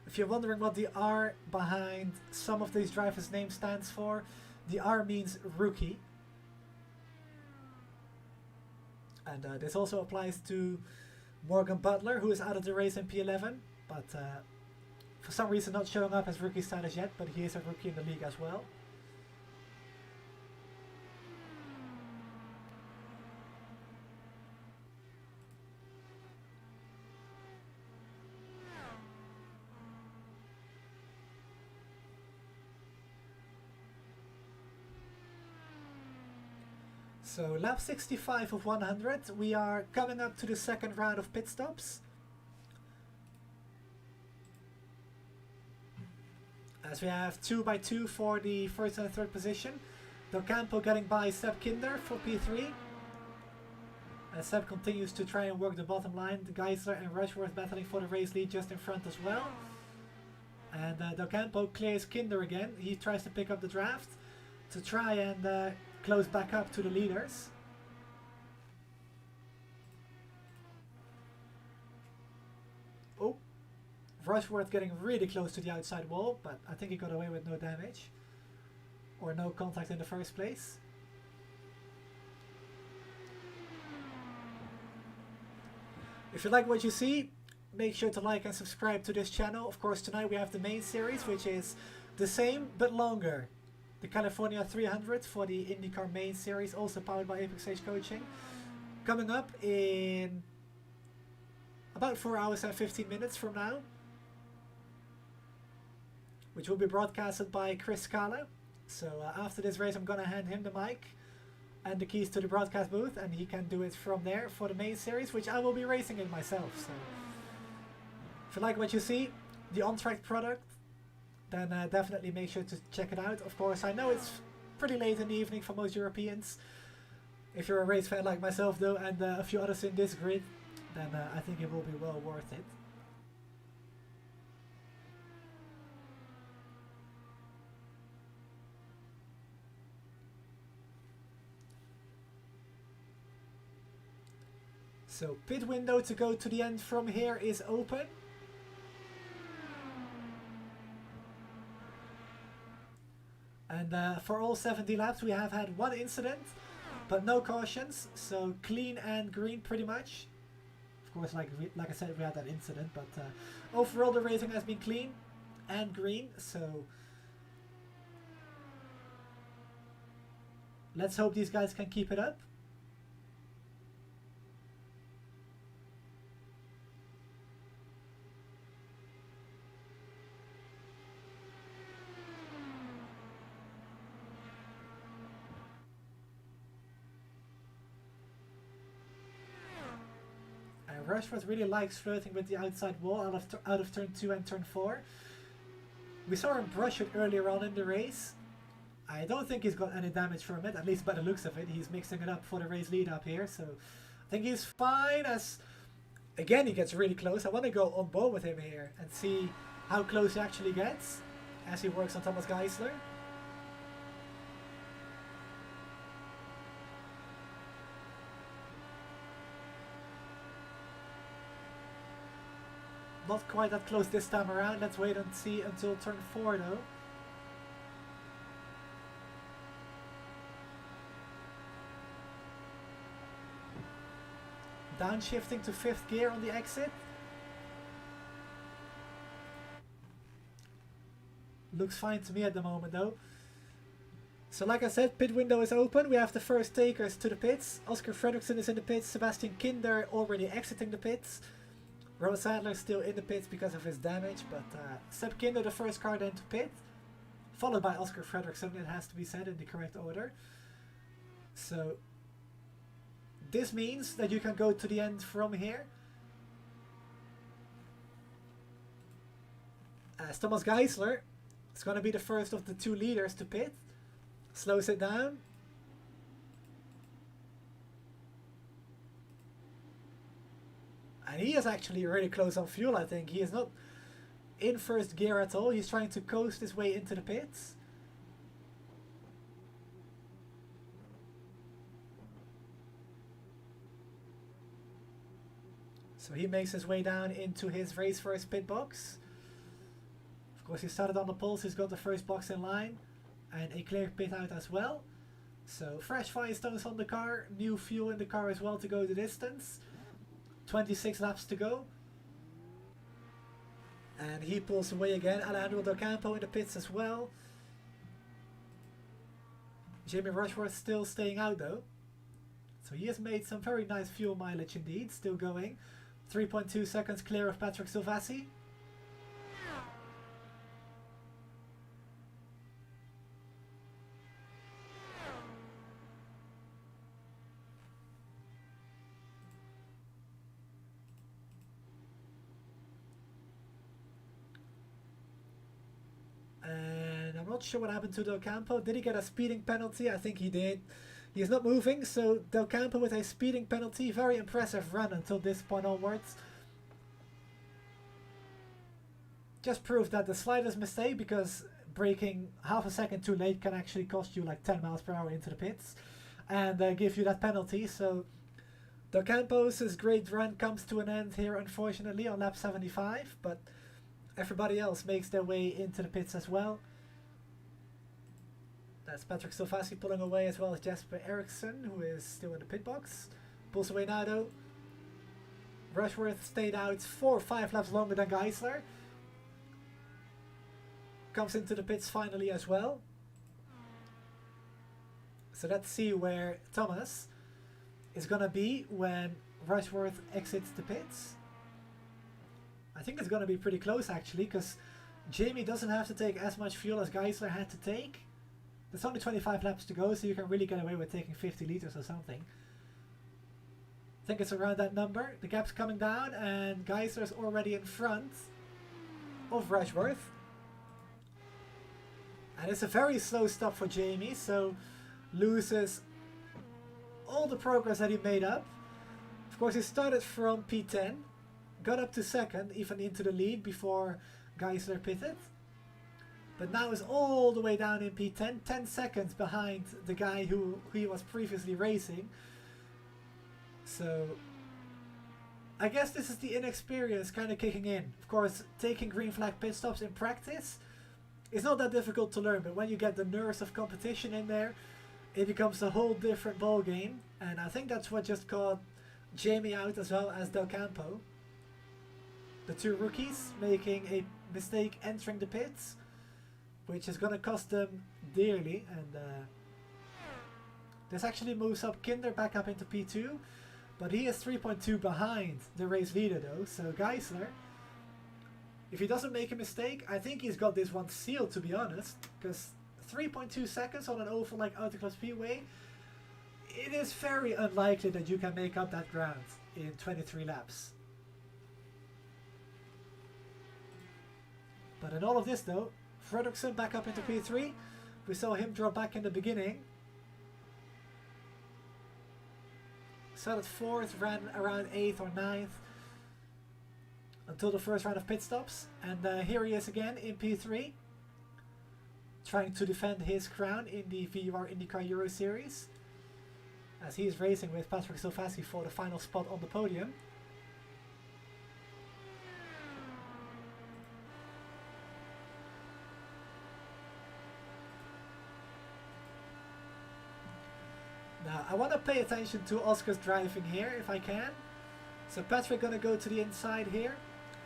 If you're wondering what the R behind some of these drivers' names stands for, the R means rookie. And this also applies to Morgan Butler, who is out of the race in P11, but for some reason not showing up as rookie status yet, but he is a rookie in the league as well. So lap 65 of 100, we are coming up to the second round of pit stops. As we have 2x2 for the first and third position. Del Campo getting by Sepp Kinder for P3. As Sepp continues to try and work the bottom line, Geisler and Rushworth battling for the race lead just in front as well. And Del Campo clears Kinder again. He tries to pick up the draft to try and close back up to the leaders. Oh, Rushworth getting really close to the outside wall, but I think he got away with no damage or no contact in the first place. If you like what you see, make sure to like and subscribe to this channel. Of course, tonight we have the main series, which is the same but longer. The California 300 for the IndyCar main series, also powered by Apex Age Coaching. Coming up in about 4 hours and 15 minutes from now, which will be broadcasted by Chris Scala. So after this race I'm gonna hand him the mic and the keys to the broadcast booth, and he can do it from there for the main series, which I will be racing in myself. So if you like what you see, the on-track product, then definitely make sure to check it out. Of course, I know it's pretty late in the evening for most Europeans. If you're a race fan like myself though, and a few others in this grid, then I think it will be well worth it. So pit window to go to the end from here is open. And for all 70 laps we have had one incident, but no cautions, so clean and green pretty much. Of course, like I said, we had that incident, but overall the racing has been clean and green, so let's hope these guys can keep it up. Rushford really likes flirting with the outside wall out of turn 2 and turn 4. We saw him brush it earlier on in the race. I don't think he's got any damage from it, at least by the looks of it. He's mixing it up for the race lead up here, so I think he's fine. As again, he gets really close. I want to go on board with him here and see how close he actually gets as he works on Thomas Geisler. Not quite that close this time around. Let's wait and see until turn 4 though. Downshifting to 5th gear on the exit. Looks fine to me at the moment though. So like I said, pit window is open. We have the first takers to the pits. Oscar Fredriksson is in the pits. Sebastian Kinder already exiting the pits. Robert Sadler is still in the pits because of his damage, but Seb Kinder the first car then to pit, followed by Oscar Fredriksson, it has to be said in the correct order. So this means that you can go to the end from here. As Thomas Geisler is going to be the first of the 2 leaders to pit, slows it down. And he is actually really close on fuel, I think. He is not in 1st gear at all. He's trying to coast his way into the pits. So he makes his way down into his race first pit box. Of course, he started on the poles. He's got the first box in line. And a clear pit out as well. So fresh Firestones on the car. New fuel in the car as well to go the distance. 26 laps to go. And he pulls away again. Alejandro Del Campo in the pits as well. Jamie Rushworth still staying out though. So he has made some very nice fuel mileage indeed. Still going. 3.2 seconds clear of Patrick Silvassi. And I'm not sure what happened to Del Campo. Did he get a speeding penalty? I think he did. He is not moving, so Del Campo with a speeding penalty. Very impressive run until this point onwards. Just proved that the slightest mistake, because braking half a second too late can actually cost you like 10 miles per hour into the pits and give you that penalty. So Del Campo's great run comes to an end here, unfortunately, on lap 75, but everybody else makes their way into the pits as well. That's Patrick Silvassi pulling away, as well as Jesper Eriksson, who is still in the pit box. Pulls away now though. Rushworth stayed out 4 or 5 laps longer than Geisler. Comes into the pits finally as well. So let's see where Thomas is gonna be when Rushworth exits the pits. I think it's gonna be pretty close actually, because Jamie doesn't have to take as much fuel as Geisler had to take. There's only 25 laps to go, so you can really get away with taking 50 liters or something. I think it's around that number. The gap's coming down and Geisler's already in front of Rushworth. And it's a very slow stop for Jamie, so loses all the progress that he made up. Of course, he started from P10, got up to second, even into the lead before Geisler pitted. But now is all the way down in P10, 10 seconds behind the guy who he was previously racing. So I guess this is the inexperience kind of kicking in. Of course, taking green flag pit stops in practice is not that difficult to learn, but when you get the nerves of competition in there, it becomes a whole different ball game. And I think that's what just caught Jamie out as well as Del Campo. The two rookies making a mistake entering the pits, which is going to cost them dearly. And this actually moves up Kinder back up into P2, but he is 3.2 behind the race leader though. So Geisler, if he doesn't make a mistake, I think he's got this one sealed, to be honest, because 3.2 seconds on an oval like Auto Club Speedway, it is very unlikely that you can make up that ground in 23 laps. But in all of this though, Fredriksson back up into P3. We saw him drop back in the beginning. Started 4th, ran around 8th or 9th until the first round of pit stops. And here he is again in P3, trying to defend his crown in the VOR IndyCar Euro Series, as he is racing with Patrick Silvassi for the final spot on the podium. Now I want to pay attention to Oscar's driving here if I can. So Patrick gonna go to the inside here.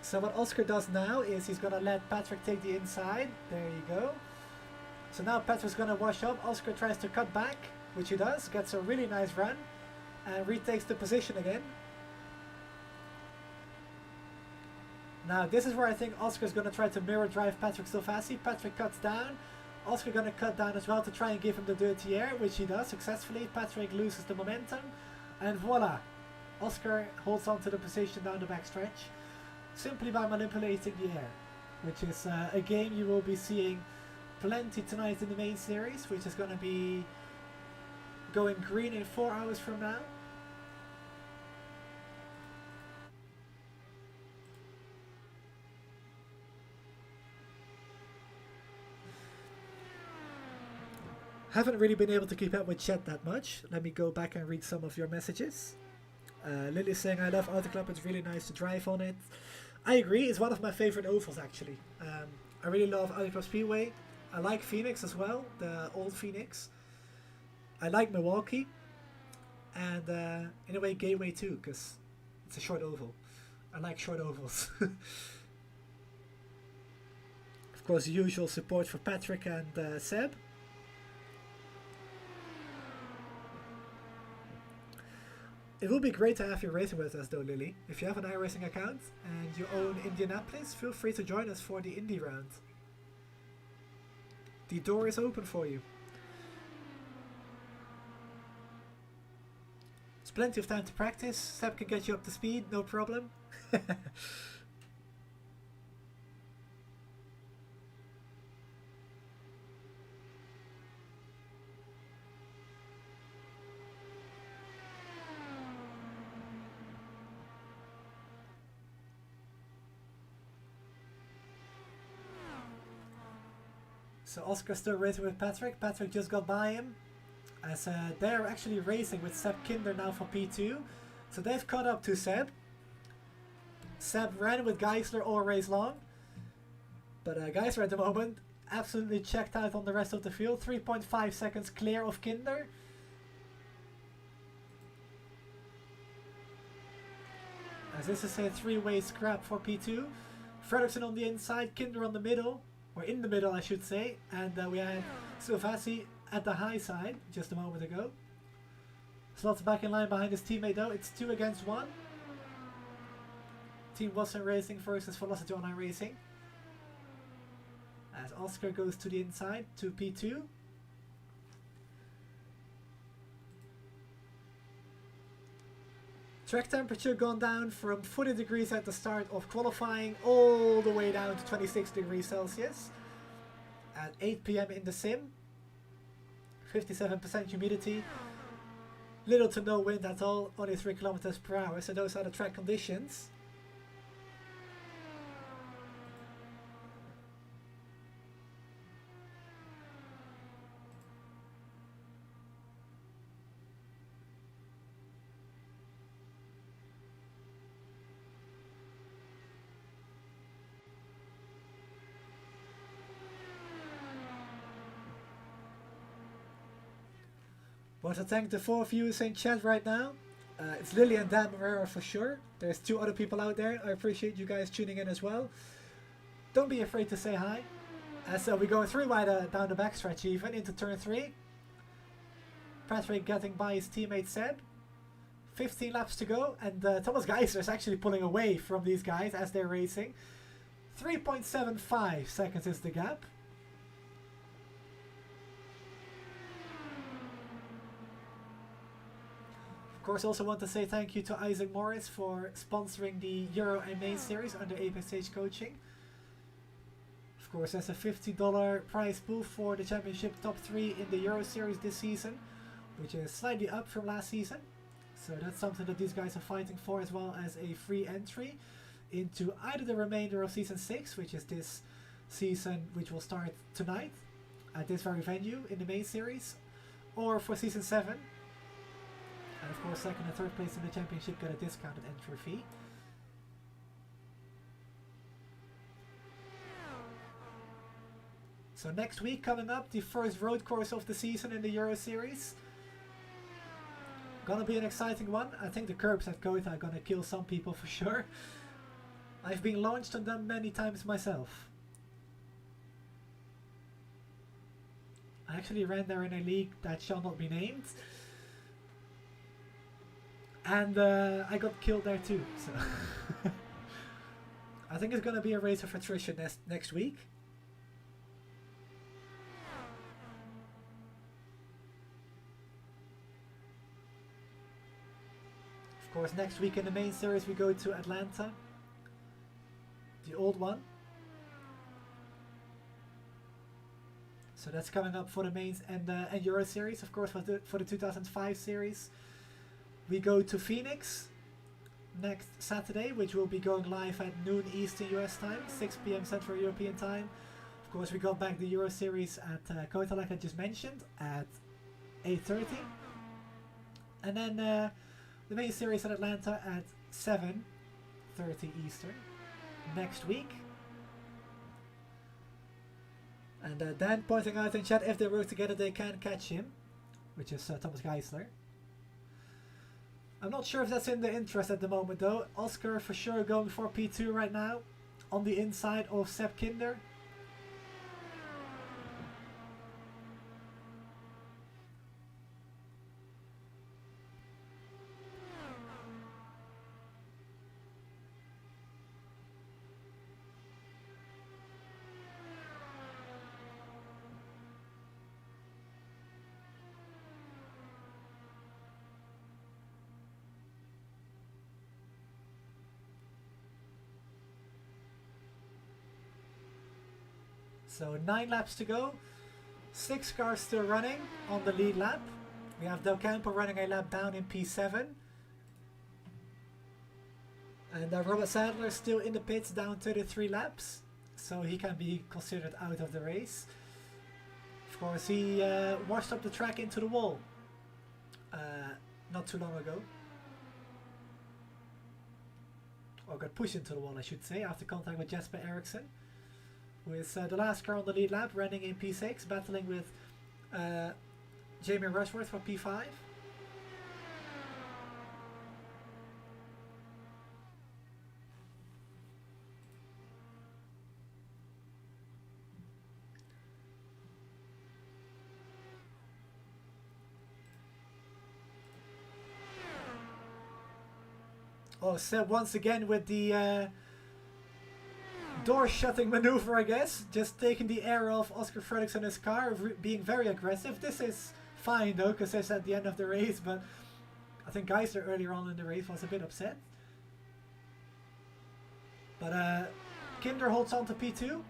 So what Oscar does now is he's gonna let Patrick take the inside. There you go. So now Patrick's gonna wash up. Oscar tries to cut back, which he does, gets a really nice run and retakes the position again. Now this is where I think Oscar's gonna try to mirror drive Patrick Silvassi. Patrick cuts down. Oscar gonna cut down as well to try and give him the dirty air, which he does successfully. Patrick loses the momentum, and voila, Oscar holds on to the position down the backstretch simply by manipulating the air, which is a game you will be seeing plenty tonight in the main series, which is gonna be going green in 4 hours from now. Haven't really been able to keep up with chat that much. Let me go back and read some of your messages. Lily's saying, I love Auto Club, it's really nice to drive on it. I agree, it's one of my favorite ovals actually. I really love Auto Club Speedway. I like Phoenix as well, the old Phoenix. I like Milwaukee. And in a way Gateway too, because it's a short oval. I like short ovals. Of course, the usual support for Patrick and Seb. It will be great to have you racing with us though, Lily. If you have an iRacing account and you own Indianapolis, feel free to join us for the Indy round. The door is open for you. There's plenty of time to practice. Seb can get you up to speed, no problem. So Oscar still racing with Patrick. Patrick just got by him, as they're actually racing with Seb Kinder now for P2. So they've caught up to Seb. Seb ran with Geisler all race long, but Geisler at the moment absolutely checked out on the rest of the field. 3.5 seconds clear of Kinder. as this is a three-way scrap for P2. Fredrickson on the inside, Kinder on the middle, or in the middle I should say, and we had Silvassi at the high side just a moment ago. Slots back in line behind his teammate though. It's 2 against 1. Team Watson Racing versus Velocity Online Racing. As Oscar goes to the inside to P2. Track temperature gone down from 40 degrees at the start of qualifying all the way down to 26 degrees Celsius at 8 PM in the sim. 57% humidity. Little to no wind at all, only 3 kilometers per hour, so those are the track conditions. Want to thank the 4 viewers in chat right now. It's Lily and Dan Morera for sure. There's 2 other people out there. I appreciate you guys tuning in as well. Don't be afraid to say hi. As we go through down the backstretch even into turn 3. Patrick getting by his teammate Seb. 15 laps to go, and Thomas Geiser is actually pulling away from these guys as they're racing. 3.75 seconds is the gap. Of course, also want to say thank you to Isaac Morris for sponsoring the Euro and Main Series under Apex Stage Coaching. Of course, there's a $50 prize pool for the championship top 3 in the Euro Series this season, which is slightly up from last season. So that's something that these guys are fighting for, as well as a free entry into either the remainder of Season 6, which is this season, which will start tonight at this very venue in the Main Series, or for Season 7. And of course, 2nd and 3rd place in the championship get a discounted entry fee. So next week coming up, the first road course of the season in the Euro Series. Gonna be an exciting one. I think the curbs at Kota are gonna kill some people for sure. I've been launched on them many times myself. I actually ran there in a league that shall not be named. And I got killed there too, so I think it's gonna be a race of attrition next week. Of course, next week in the main series we go to Atlanta, the old one. So that's coming up for the mains and Euro series. Of course, for the 2005 series. We go to Phoenix next Saturday, which will be going live at noon Eastern US time, 6 PM Central European time. Of course, we got back the Euro Series at Kota, like I just mentioned, at 8:30. And then the main series at Atlanta at 7:30 Eastern next week. And Dan pointing out in chat, if they work together they can catch him, which is Thomas Geisler. I'm not sure if that's in the interest at the moment though. Oscar for sure going for P2 right now on the inside of Seb Kinder. So 9 laps to go, 6 cars still running on the lead lap. We have Del Campo running a lap down in P7. And Robert Sadler still in the pits down 33 laps, so he can be considered out of the race. Of course, he washed up the track into the wall not too long ago. Or got pushed into the wall, I should say, after contact with Jesper Eriksson, who is the last car on the lead lap, running in P6, battling with Jamie Rushworth for P5. Oh, Seb once again with the door shutting maneuver, I guess. Just taking the air off Oscar Fredrikson's car, being very aggressive. This is fine though, because it's at the end of the race, but I think Geisler earlier on in the race was a bit upset. But Kinder holds on to P2.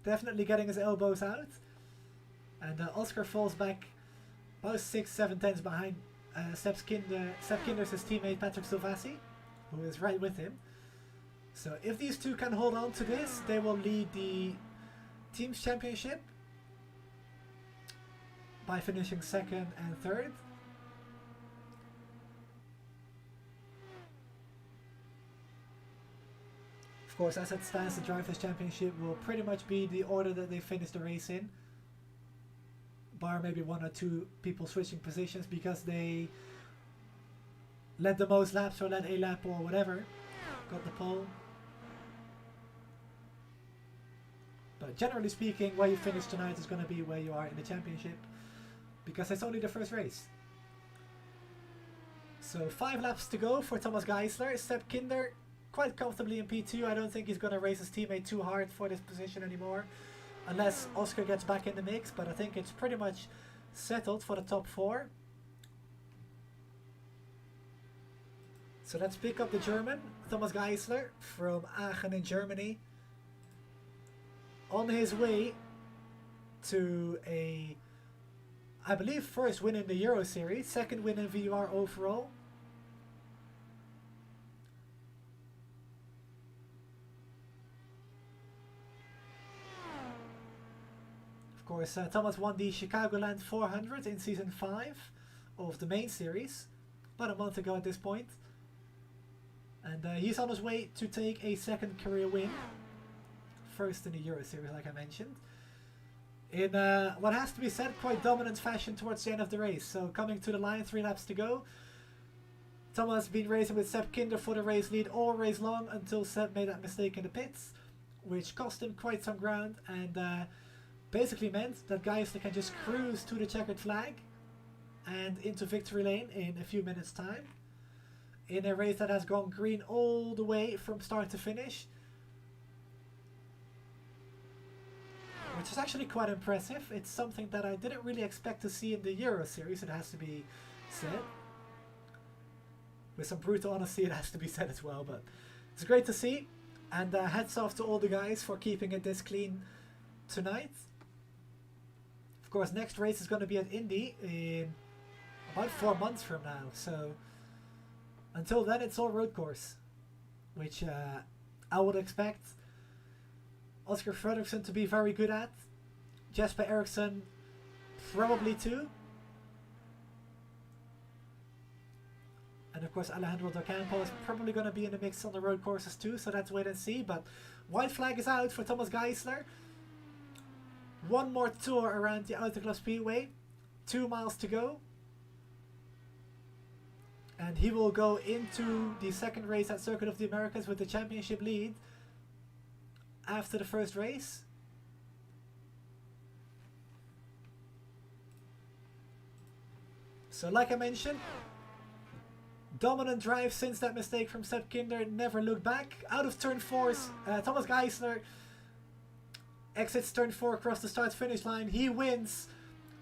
Definitely getting his elbows out. And Oscar falls back about 6-7 tenths behind Seb Kinder's his teammate Patrick Silvassi, who is right with him. So if these two can hold on to this, they will lead the team's championship by finishing second and third. Of course, as it stands, the Drivers' Championship will pretty much be the order that they finish the race in, bar maybe one or two people switching positions because they led the most laps or led a lap or whatever, got the pole. But generally speaking, where you finish tonight is going to be where you are in the championship, because it's only the first race. So 5 laps to go for Thomas Geisler. Seb Kinder quite comfortably in P2. I don't think he's going to race his teammate too hard for this position anymore, unless Oscar gets back in the mix, but I think it's pretty much settled for the top 4. So let's pick up the German, Thomas Geisler from Aachen in Germany, on his way to a, I believe, first win in the Euro Series, second win in VOR overall. Of course, Thomas won the Chicagoland 400 in season 5 of the main series, about a month ago at this point. And he's on his way to take a second career win, first in the Euro Series, like I mentioned, in what has to be said, quite dominant fashion towards the end of the race. So coming to the line, 3 laps to go. Thomas been racing with Seb Kinder for the race lead all race long until Seb made that mistake in the pits, which cost him quite some ground and basically meant that Geisler can just cruise to the checkered flag and into victory lane in a few minutes time, in a race that has gone green all the way from start to finish, which is actually quite impressive. It's something that I didn't really expect to see in the Euro Series, it has to be said. With some brutal honesty, it has to be said as well, but it's great to see. And hats off to all the guys for keeping it this clean tonight. Of course, next race is going to be at Indy in about 4 months from now, so until then it's all road course, which I would expect Oscar Fredriksson to be very good at, Jesper Eriksson probably too, and of course Alejandro Docampo is probably going to be in the mix on the road courses too, so let's wait and see. But white flag is out for Thomas Geisler. One more tour around the Auto Club Speedway, 2 miles to go, and he will go into the second race at Circuit of the Americas with the championship lead after the first race. So like I mentioned, dominant drive since that mistake from Seb Kinder, never looked back. Out of turn 4, Thomas Geisler exits turn 4 across the start finish line. He wins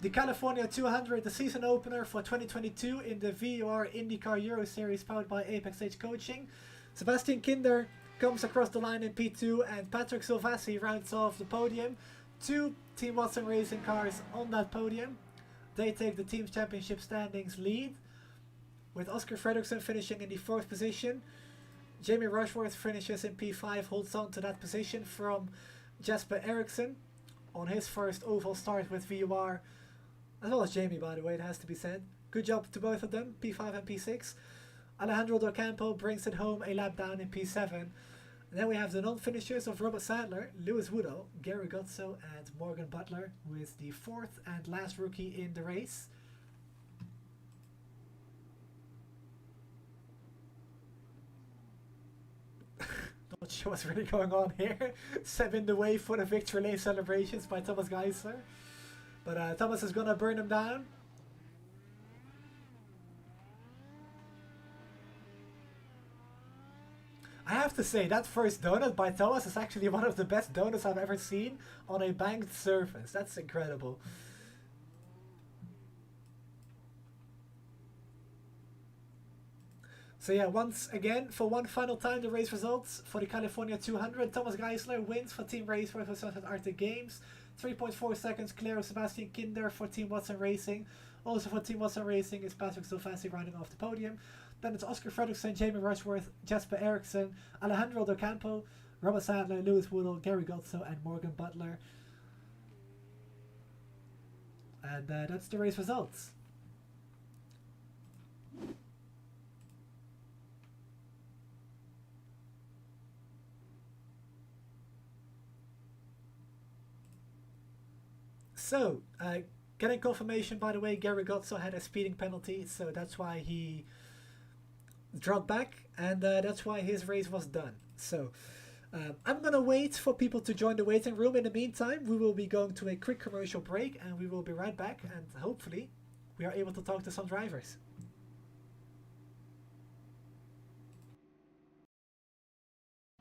the California 200, the season opener for 2022 in the VOR IndyCar Euro Series powered by Apex Stage Coaching. Sebastian Kinder comes across the line in P2 and Patrick Silvassi rounds off the podium. 2 Team Watson Racing cars on that podium. They take the team's championship standings lead, with Oscar Fredriksson finishing in the 4th position. Jamie Rushworth finishes in P5, holds on to that position from Jesper Eriksson on his first oval start with VOR, as well as Jamie, by the way, it has to be said. Good job to both of them, P5 and P6. Alejandro Docampo brings it home a lap down in P7. And then we have the non-finishers of Robert Sadler, Lewis Woodall, Gary Gotso and Morgan Butler, who is the 4th and last rookie in the race. Not sure what's really going on here. Seb in the way for the victory lane celebrations by Thomas Geisler. But Thomas is going to burn him down. I have to say, that first donut by Thomas is actually one of the best donuts I've ever seen on a banked surface. That's incredible. So yeah, once again, for one final time, the race results for the California 200. Thomas Geisler wins for Team Race for Arctic Games. 3.4 seconds clear of Sebastian Kinder for Team Watson Racing. Also for Team Watson Racing is Patrick Stovasi rounding off the podium. Then it's Oscar Fredrickson, Jamie Rushworth, Jasper Eriksson, Alejandro Docampo, Robert Sadler, Lewis Woodall, Gary Gotzo, and Morgan Butler. And that's the race results. So, getting confirmation, by the way, Gary Gotzo had a speeding penalty, so that's why he dropped back, and that's why his race was done. So, I'm going to wait for people to join the waiting room. In the meantime, we will be going to a quick commercial break, and we will be right back, and hopefully we are able to talk to some drivers.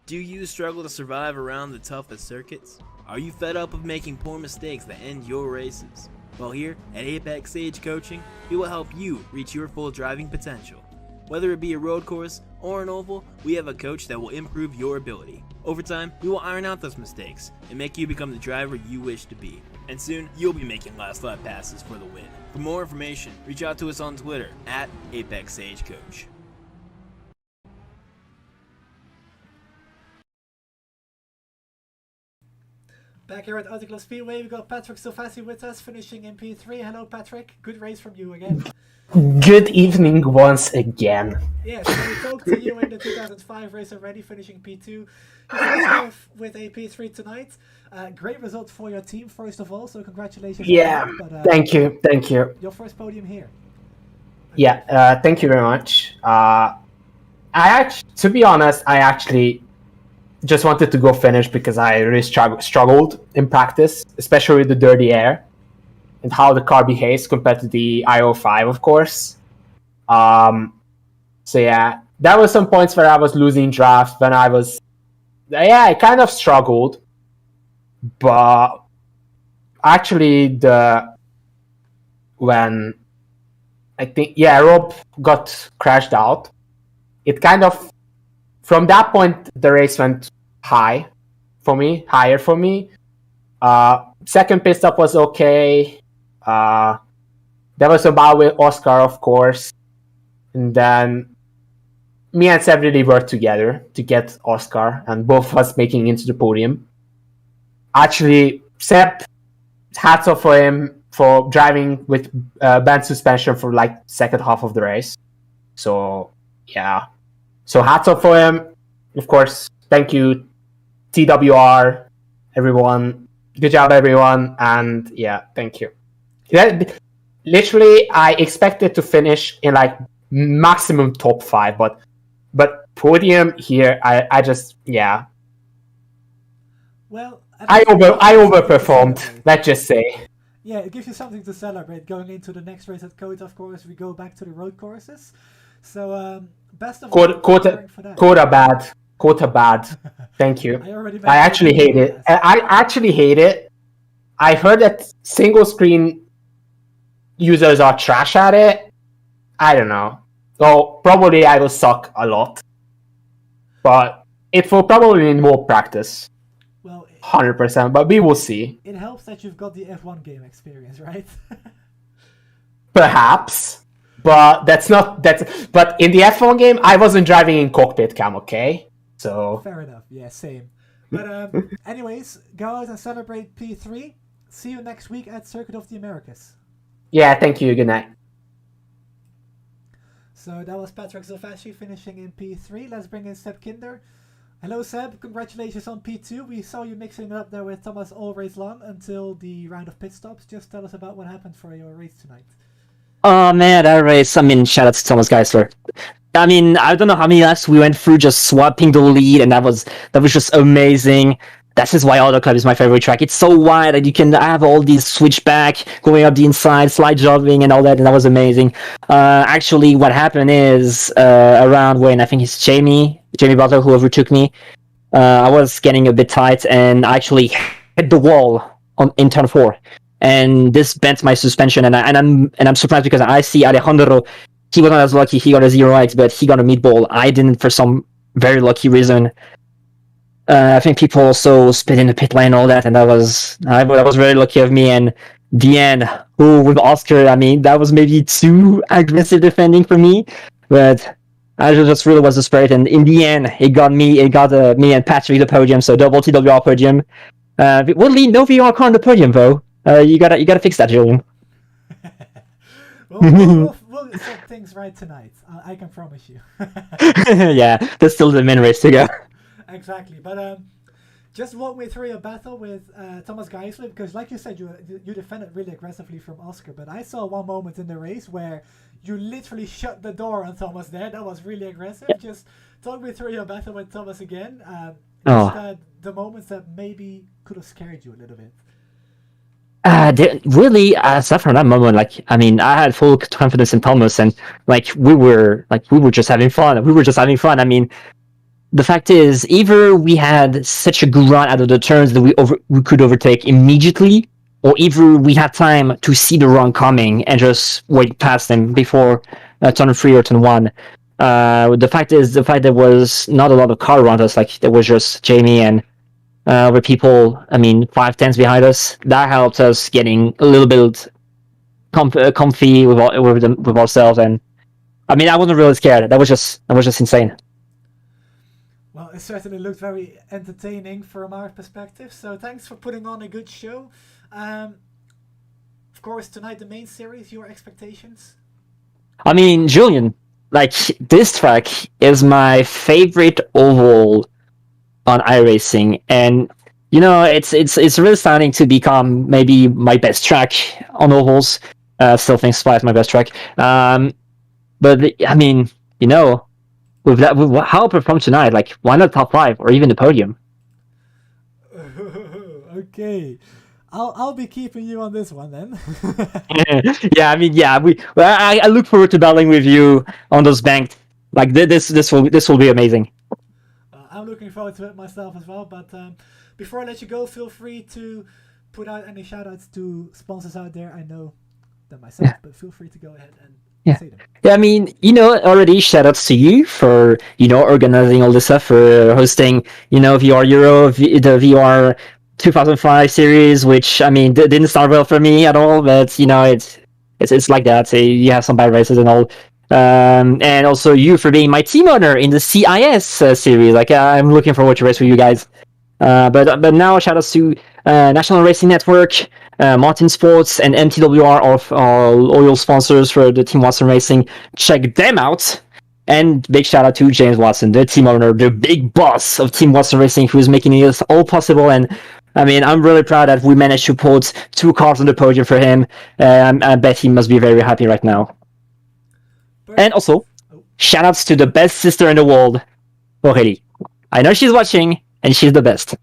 Do you struggle to survive around the toughest circuits? Are you fed up of making poor mistakes that end your races? Well, here at Apex Sage Coaching, we will help you reach your full driving potential. Whether it be a road course or an oval, we have a coach that will improve your ability. Over time, we will iron out those mistakes and make you become the driver you wish to be. And soon, you'll be making last lap passes for the win. For more information, reach out to us on Twitter at Apex Sage Coach. Back here at Autoclub Speedway, we've got Patrick Stovasi with us, finishing in P3. Hello, Patrick. Good race from you again. Good evening once again. Yes, so we talked to you in the 2005 race already, finishing P2. You finished off with a P3 tonight. Great result for your team, first of all, so congratulations. Yeah, on that, but, thank you. Your first podium here. Yeah, thank you very much. To be honest, I actually just wanted to go finish because I really struggled in practice, especially with the dirty air and how the car behaves compared to the IO5, of course. So yeah, there were some points where I was losing draft when I kind of struggled, but actually when Rob got crashed out, it kind of, from that point, the race went higher for me. Second pit stop was okay. There was a battle with Oscar, of course. And then me and Seb really worked together to get Oscar, and both of us making into the podium. Actually, Seb, hats off for him for driving with band suspension for like second half of the race. So, yeah. So hats off for him. Of course, thank you, TWR, everyone. Good job, everyone. And yeah, thank you. Literally, I expected to finish in like maximum top 5, but podium here, I just, yeah. Well, I overperformed, let's just say. Yeah, it gives you something to celebrate. Going into the next race at Code, of course, we go back to the road courses. So, best of luck for that. Quota bad. Thank you. I actually hate it. I actually hate it. I heard that single screen users are trash at it. I don't know. So probably I will suck a lot. But it will probably need more practice. Well, 100%, but we will see. It helps that you've got the F1 game experience, right? Perhaps. But but in the F1 game, I wasn't driving in cockpit cam, okay? So fair enough. Yeah, same. But anyways, go out and celebrate P3. See you next week at Circuit of the Americas. Yeah, thank you. Good night. So that was Patrick Stovasi finishing in P3. Let's bring in Seb Kinder. Hello, Seb. Congratulations on P2. We saw you mixing it up there with Thomas all race long until the round of pit stops. Just tell us about what happened for your race tonight. Oh man, that race, shout out to Thomas Geisler. I don't know how many laps we went through just swapping the lead, and that was just amazing. That is why Auto Club is my favorite track. It's so wide that you can have all these switchback, going up the inside, slide jobbing and all that, and that was amazing. Actually, what happened is, around when I think it's Jamie Jamie Butler, who overtook me. I was getting a bit tight and I actually hit the wall in turn 4, and this bent my suspension. And I'm surprised because I see Alejandro. He wasn't as lucky. He got a 0x, but he got a meatball. I didn't for some very lucky reason. I think people also spit in the pit lane and all that, and that was very lucky of me. And the end, with Oscar, I mean, that was maybe too aggressive defending for me, but I just really was the spirit. And in the end, it got me and Patrick the podium, so double TWR podium. Weirdly, no VR car on the podium though. You gotta fix that, Julian. We'll set things right tonight. I can promise you. Yeah, there's still the main race to go. Exactly, but just walk me through your battle with Thomas Geisler, because like you said, you defended really aggressively from Oscar, but I saw one moment in the race where you literally shut the door on Thomas there. That was really aggressive. Yeah. Just talk me through your battle with Thomas again. The moments that maybe could have scared you a little bit. Really, aside from that moment, I had full confidence in Thomas, and we were just having fun. I mean, the fact is, either we had such a good run out of the turns that we could overtake immediately, or either we had time to see the run coming and just wait past them before turn 3 or turn 1. The fact there was not a lot of car around us. There was just Jamie and with people, 5 tenths behind us. That helped us getting a little bit comfy with ourselves. And I wasn't really scared. That was just insane. Well, it certainly looked very entertaining from our perspective. So thanks for putting on a good show. Of course, tonight the main series. Your expectations? Julian, this track is my favorite oval on iRacing, and it's really starting to become maybe my best track on ovals. Still think Spa is my best track, but with how I performed tonight, why not top 5 or even the podium? Okay, I'll be keeping you on this one then. I look forward to battling with you on those banked. This will be amazing. I'm looking forward to it myself as well, but before I let you go, feel free to put out any shout-outs to sponsors out there. I know them myself, but feel free to go ahead and say them. Yeah, already shout-outs to you for, organizing all this stuff, for hosting, VR Euro, the VR 2005 series, which, didn't start well for me at all, but, it's like that. So you have some bad races and all. And also you for being my team owner in the CIS series. I'm looking forward to race with you guys. But now shout outs to National Racing Network, Martin Sports, and MTWR of our loyal sponsors for the Team Watson Racing. Check them out. And big shout out to James Watson, the team owner, the big boss of Team Watson Racing, who is making this all possible. And I'm really proud that we managed to put 2 cars on the podium for him. I bet he must be very happy right now. And also, shoutouts to the best sister in the world, Aurélie. I know she's watching, and she's the best.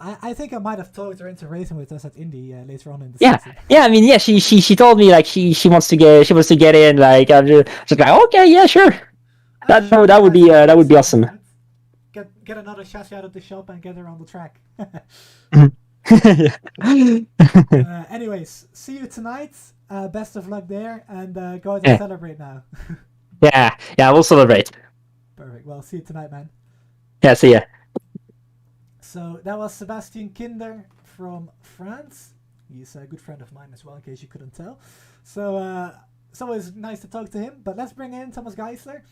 I think I might have talked her into racing with us at Indy later on in the season. Yeah. She told me she wants to get in. I'm just okay, yeah, sure. That would be awesome. Get another chassis out of the shop and get her on the track. Anyways, see you tonight. Best of luck there, and go out and celebrate now. Yeah, we'll celebrate. Perfect. Well, see you tonight, man. Yeah, see ya. So that was Sebastian Kinder from France. He's a good friend of mine as well, in case you couldn't tell. So it's always nice to talk to him. But let's bring in Thomas Geisler.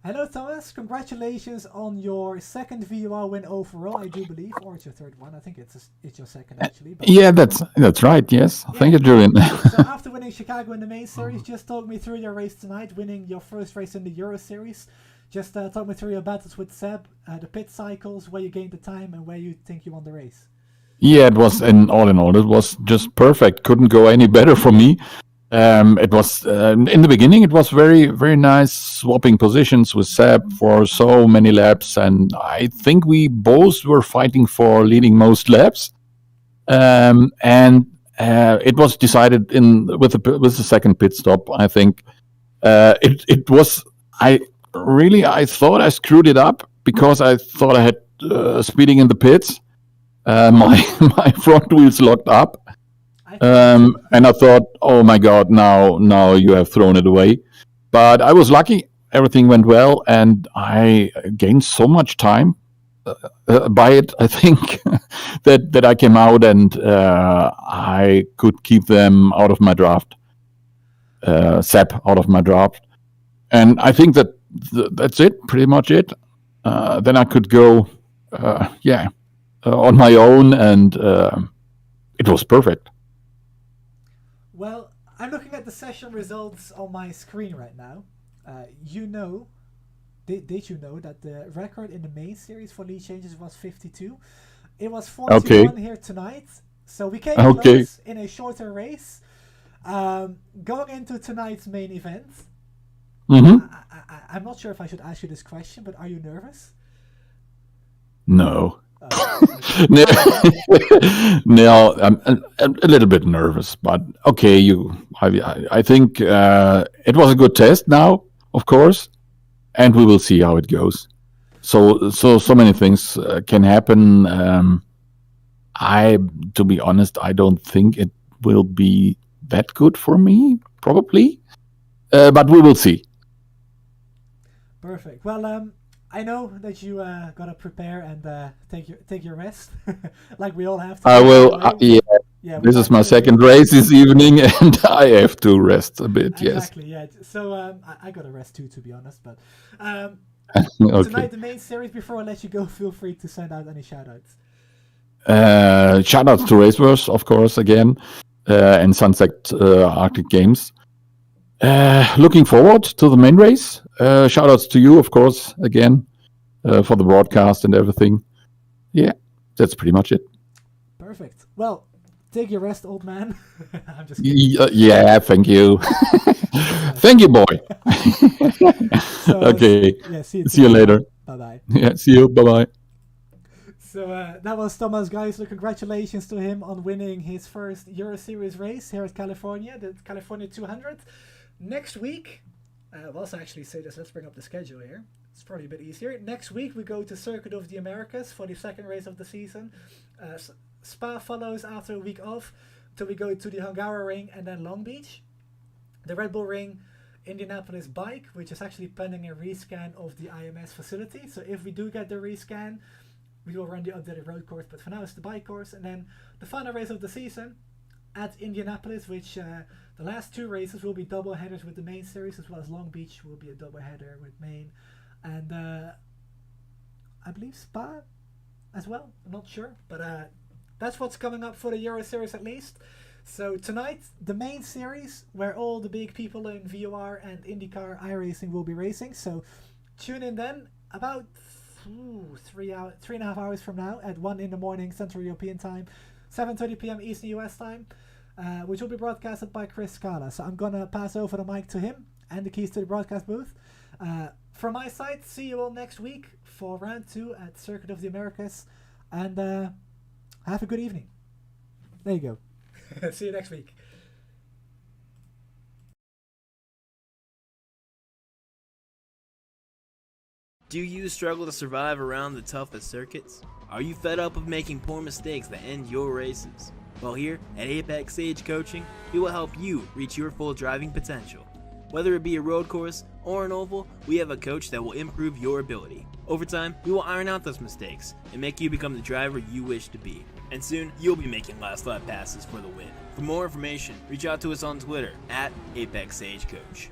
Hello, Thomas. Congratulations on your second VOR win overall, I do believe, or it's your third one. I think it's your second actually. But yeah, that's right. Yes, thank you, Julian. So after winning Chicago in the main series, just talk me through your race tonight, winning your first race in the Euro Series. Just talk me through your battles with Seb, the pit cycles, where you gained the time, and where you think you won the race. Yeah, it was all in all, it was just perfect. Couldn't go any better for me. It was in the beginning. It was very, very nice swapping positions with Seb for so many laps, and I think we both were fighting for leading most laps. And it was decided with the second pit stop. I think it was. I thought I screwed it up because I thought I had speeding in the pits. My front wheels locked up, and I thought, oh my god, now you have thrown it away. But I was lucky; everything went well, and I gained so much time by it. I think that I came out and I could keep them out of my draft, Seb out of my draft, and I think that's it, pretty much it. Then I could go, on my own, and it was perfect. Well, I'm looking at the session results on my screen right now. Did you know that the record in the main series for lead changes was 52? It was 41 here tonight, so we came close in a shorter race. Going into tonight's main event, I'm not sure if I should ask you this question, but are you nervous? No. No, I'm a little bit nervous, but okay. I think it was a good test now, of course, and we will see how it goes. So many things can happen. To be honest, I don't think it will be that good for me, probably, but we will see. Perfect. Well, I know that you gotta prepare and take your rest, like we all have to. I will. Yeah. This is my second race this evening, and I have to rest a bit. Exactly. Yes. Yeah. So I gotta rest too, to be honest. But Okay. tonight, the main series. Before I let you go, feel free to send out any shoutouts. Shoutouts to Raceverse, of course, again, and Sunset Arctic Games. Looking forward to the main race. Shoutouts to you, of course, again, for the broadcast and everything. Yeah, that's pretty much it. Perfect. Well, take your rest, old man. I'm just kidding. Yeah, thank you. Thank you, boy. Okay. Yeah, see you later. Bye-bye. Yeah, see you. Bye-bye. So that was Thomas, guys. So congratulations to him on winning his first Euro Series race here at California, the California 200. Next week, let's actually say this. Let's bring up the schedule here. It's probably a bit easier. Next week, we go to Circuit of the Americas for the second race of the season. Spa follows after a week off till we go to the Hungaroring and then Long Beach. The Red Bull Ring, Indianapolis Bike, which is actually pending a rescan of the IMS facility. So if we do get the rescan, we will run the updated road course, but for now it's the bike course. And then the final race of the season at Indianapolis, which the last two races will be double headers with the main series, as well as Long Beach will be a double header with main. And I believe Spa as well. I'm not sure, but that's what's coming up for the Euro Series at least. So tonight, the main series where all the big people in VOR and IndyCar iRacing will be racing. So tune in then about 3.5 hours from now at 1 in the morning Central European time, 7:30 p.m. Eastern US time, which will be broadcasted by Chris Scala. So I'm gonna pass over the mic to him and the keys to the broadcast booth. From my side, see you all next week for round 2 at Circuit of the Americas, and have a good evening. There you go. See you next week. Do you struggle to survive around the toughest circuits? Are you fed up of making poor mistakes that end your races? Well, here at Apex Sage Coaching, we will help you reach your full driving potential. Whether it be a road course or an oval, we have a coach that will improve your ability. Over time, we will iron out those mistakes and make you become the driver you wish to be. And soon, you'll be making last lap passes for the win. For more information, reach out to us on Twitter at Apex Sage Coach.